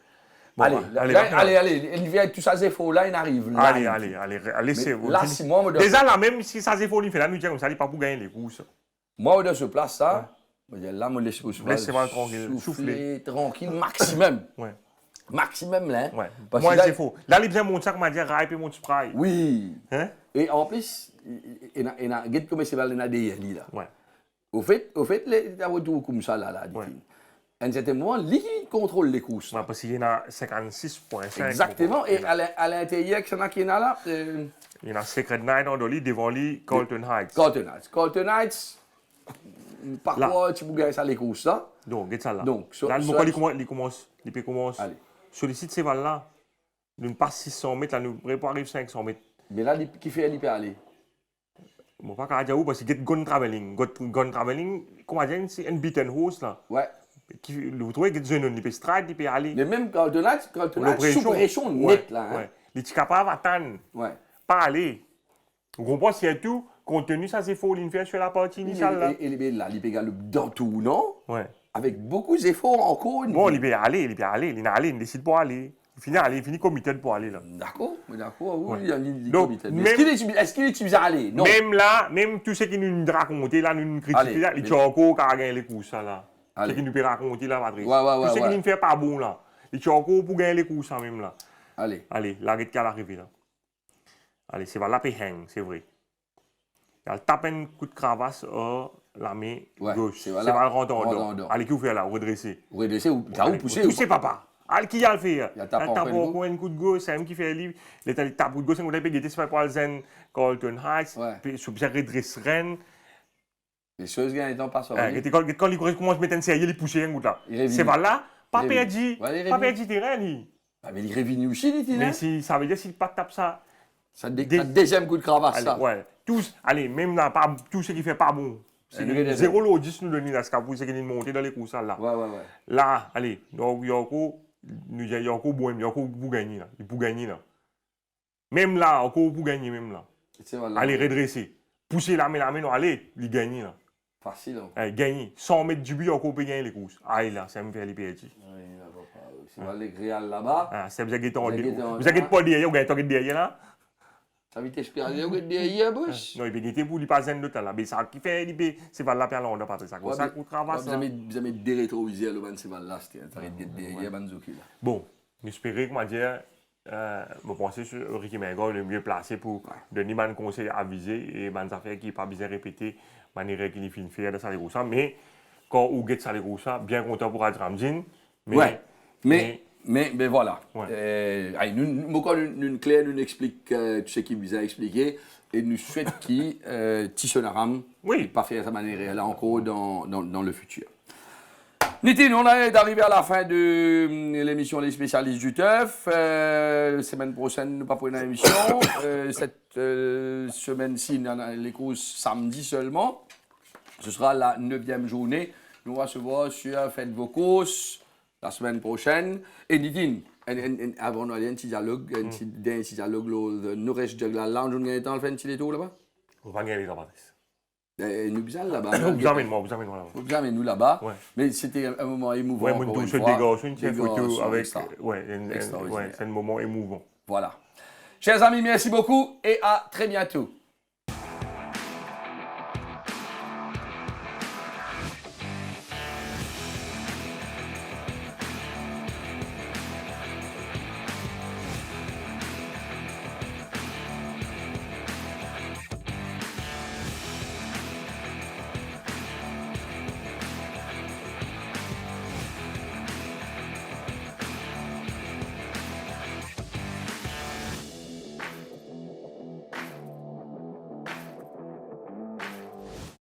[SPEAKER 1] Allez, il vient tout ça, c'est faux, là, il arrive.
[SPEAKER 2] Allez, c'est bon.
[SPEAKER 1] Là, si moi,
[SPEAKER 2] déjà, là, même si ça, c'est faux, il fait la nuit, comme ça, il n'est pas pour gagner les courses.
[SPEAKER 1] Moi, de ce place, ça. Là, je laisse
[SPEAKER 2] laissez-moi tranquille,
[SPEAKER 1] souffler tranquille, maximum.
[SPEAKER 2] Ouais.
[SPEAKER 1] Maximum, là.
[SPEAKER 2] Ouais. Moi, c'est faux. Là, il vient monter ça, comme on dit, raille et mon spray.
[SPEAKER 1] Oui.
[SPEAKER 2] Hein?
[SPEAKER 1] Et en plus, il y a des commerciaux là.
[SPEAKER 2] Ouais.
[SPEAKER 1] Au fait, les retours comme ça, là, à un certain moment, lui contrôle les courses.
[SPEAKER 2] Ouais, parce qu'il y en a 56,5.
[SPEAKER 1] Exactement. Et à l'intérieur, il y en a qui sont là.
[SPEAKER 2] Il y en a Secret Night en Dolly, devant lui, Carlton Heights.
[SPEAKER 1] Carlton Heights. Parfois, tu peux gagner ça les courses, là.
[SPEAKER 2] Donc, regarde ça là.
[SPEAKER 1] Donc,
[SPEAKER 2] là, il commence. Allez. Sollicite ces balles-là. Nous passe 600 mètres, là, nous préparons 500 mètres.
[SPEAKER 1] Mais là, qui fait, il peut aller?
[SPEAKER 2] Bon, pas qu'à dire où, parce qu'il y a gun traveling. Gun traveling, comment dire, c'est une beaten horse, là.
[SPEAKER 1] Ouais.
[SPEAKER 2] Vous trouvez qu'il y a il peut stride, il peut aller.
[SPEAKER 1] Mais même quand on a sous pression nette, là.
[SPEAKER 2] Ouais. Il est capable d'attendre.
[SPEAKER 1] Ouais.
[SPEAKER 2] Pas aller. Vous comprenez, c'est tout. Compte tenu, ça c'est faux, il fait sur la partie initiale, là.
[SPEAKER 1] Il est là, il peut aller dans tout, non?
[SPEAKER 2] Ouais.
[SPEAKER 1] Avec beaucoup d'efforts encore.
[SPEAKER 2] Bon, il peut aller. Il décide pour aller. Il finit comité pour aller là.
[SPEAKER 1] D'accord, oui, il y a une
[SPEAKER 2] comité.
[SPEAKER 1] Est-ce qu'il utilise à aller? Non.
[SPEAKER 2] Même là, même tout ce qui nous raconte là, nous critiquons là, il y a encore qu'à gagner les courses là. Ce qui nous peut raconter là, Patrice. Tout ce qui nous fait pas bon là. Il y a encore pour gagner les courses même là. Allez, l'arrête qu'à l'arrivée là. Allez, c'est va là puis hang, c'est vrai. Il tape un coup de cravache à la main gauche. C'est va le rentendre. Allez, qui vous fait là? Redresser.
[SPEAKER 1] Redresser ou pousser?
[SPEAKER 2] Pousser papa. Al qui a le fait?
[SPEAKER 1] Il a tapé
[SPEAKER 2] Il
[SPEAKER 1] en
[SPEAKER 2] tape
[SPEAKER 1] plein de
[SPEAKER 2] encore un coup de gauche, c'est lui qui fait livre. Il tape coup de gauche, c'est un peu guetté sur Paulsen, Carlton Heights,
[SPEAKER 1] Ouais.
[SPEAKER 2] puis sur bien redresse Rennes.
[SPEAKER 1] Les choses gagnent étant pas sorties.
[SPEAKER 2] Quand il commence à mettre un série, il pousse un coup là.
[SPEAKER 1] Il revient.
[SPEAKER 2] C'est pas là, pas
[SPEAKER 1] Il revient.
[SPEAKER 2] perdu,
[SPEAKER 1] Ouais, il
[SPEAKER 2] pas
[SPEAKER 1] revient.
[SPEAKER 2] perdu terrain, lui.
[SPEAKER 1] Ah, mais il est revenu aussi, dit-il.
[SPEAKER 2] Mais
[SPEAKER 1] Hein?
[SPEAKER 2] si, ça veut dire s'il pas tape ça.
[SPEAKER 1] Ça deuxième coup de cravache,
[SPEAKER 2] Allez,
[SPEAKER 1] ça.
[SPEAKER 2] ouais. Tous, allez, même là, pas, tout ce qui fait pas bon. C'est
[SPEAKER 1] Lui, il est
[SPEAKER 2] 0 l'eau 10 nous donne la scapou, c'est qu'il est monté dans les courses là.
[SPEAKER 1] Ouais.
[SPEAKER 2] Là, allez, donc Yoko, nous y a Yoko pour gagner là. Il pour gagner là. Même là, encore pour gagner même là.
[SPEAKER 1] Voilà.
[SPEAKER 2] Allez, redresser. Pousser la main, non, allez, il gagne là.
[SPEAKER 1] Facile. Hein.
[SPEAKER 2] Allez, gagner. 100 mètres du but, Yoko peut gagner les courses. Allez là, ça me fait les PLG.
[SPEAKER 1] Oui, c'est pas les Réal là-bas.
[SPEAKER 2] Ah, c'est vous avez pas
[SPEAKER 1] Vous
[SPEAKER 2] derrière, vous avez derrière là.
[SPEAKER 1] Ça va t'espérer au derrière, Bush.
[SPEAKER 2] Non, il peut gagner pour lui passer un autre là. Mais ça qui fait, c'est pas la perle, on a pas ça. Ça coûte travail.
[SPEAKER 1] Vous avez des rétroviseurs, le ban, c'est pas là, c'est un derrière, Banzouki là.
[SPEAKER 2] Bon, j'espère que, moi, dire, je pense que Ricky Mengo est le mieux placé pour donner un conseil avisé et des affaires qui ne sont pas bien répétées, de manière qu'il finit faire de ça, mais quand vous avez ça, bien content pour Adramzin.
[SPEAKER 1] Mais voilà.
[SPEAKER 2] Ouais.
[SPEAKER 1] Nous clair, nous explique tout ce qu'il vous a expliqué et nous souhaite qu'il Tishonaram
[SPEAKER 2] Oui.
[SPEAKER 1] pas faire de cette manière là encore dans le futur. Nitin, on est arrivé à la fin de l'émission Les spécialistes du teuf. Semaine prochaine, nous pas pour une émission. Cette semaine-ci, nous avons les courses samedi seulement. Ce sera la 9e journée. Nous allons se voir sur Faites vos courses la semaine prochaine. Et Nitin, avant nous aller un petit dialogue, un petit dialogue, nous restons de la lounge, on a temps, fait un petit détour là-bas.
[SPEAKER 2] On va gagner là-bas.
[SPEAKER 1] Nous sommes là-bas.
[SPEAKER 2] Vous amenez-moi là-bas.
[SPEAKER 1] Vous amenez nous là-bas.
[SPEAKER 2] Ouais.
[SPEAKER 1] Mais c'était un moment émouvant.
[SPEAKER 2] Ouais,
[SPEAKER 1] encore
[SPEAKER 2] tout
[SPEAKER 1] une
[SPEAKER 2] ce
[SPEAKER 1] fois.
[SPEAKER 2] dégât, une petite photo avec.
[SPEAKER 1] Extraordinaire.
[SPEAKER 2] C'est un moment émouvant.
[SPEAKER 1] Voilà. Chers amis, merci beaucoup et à très bientôt.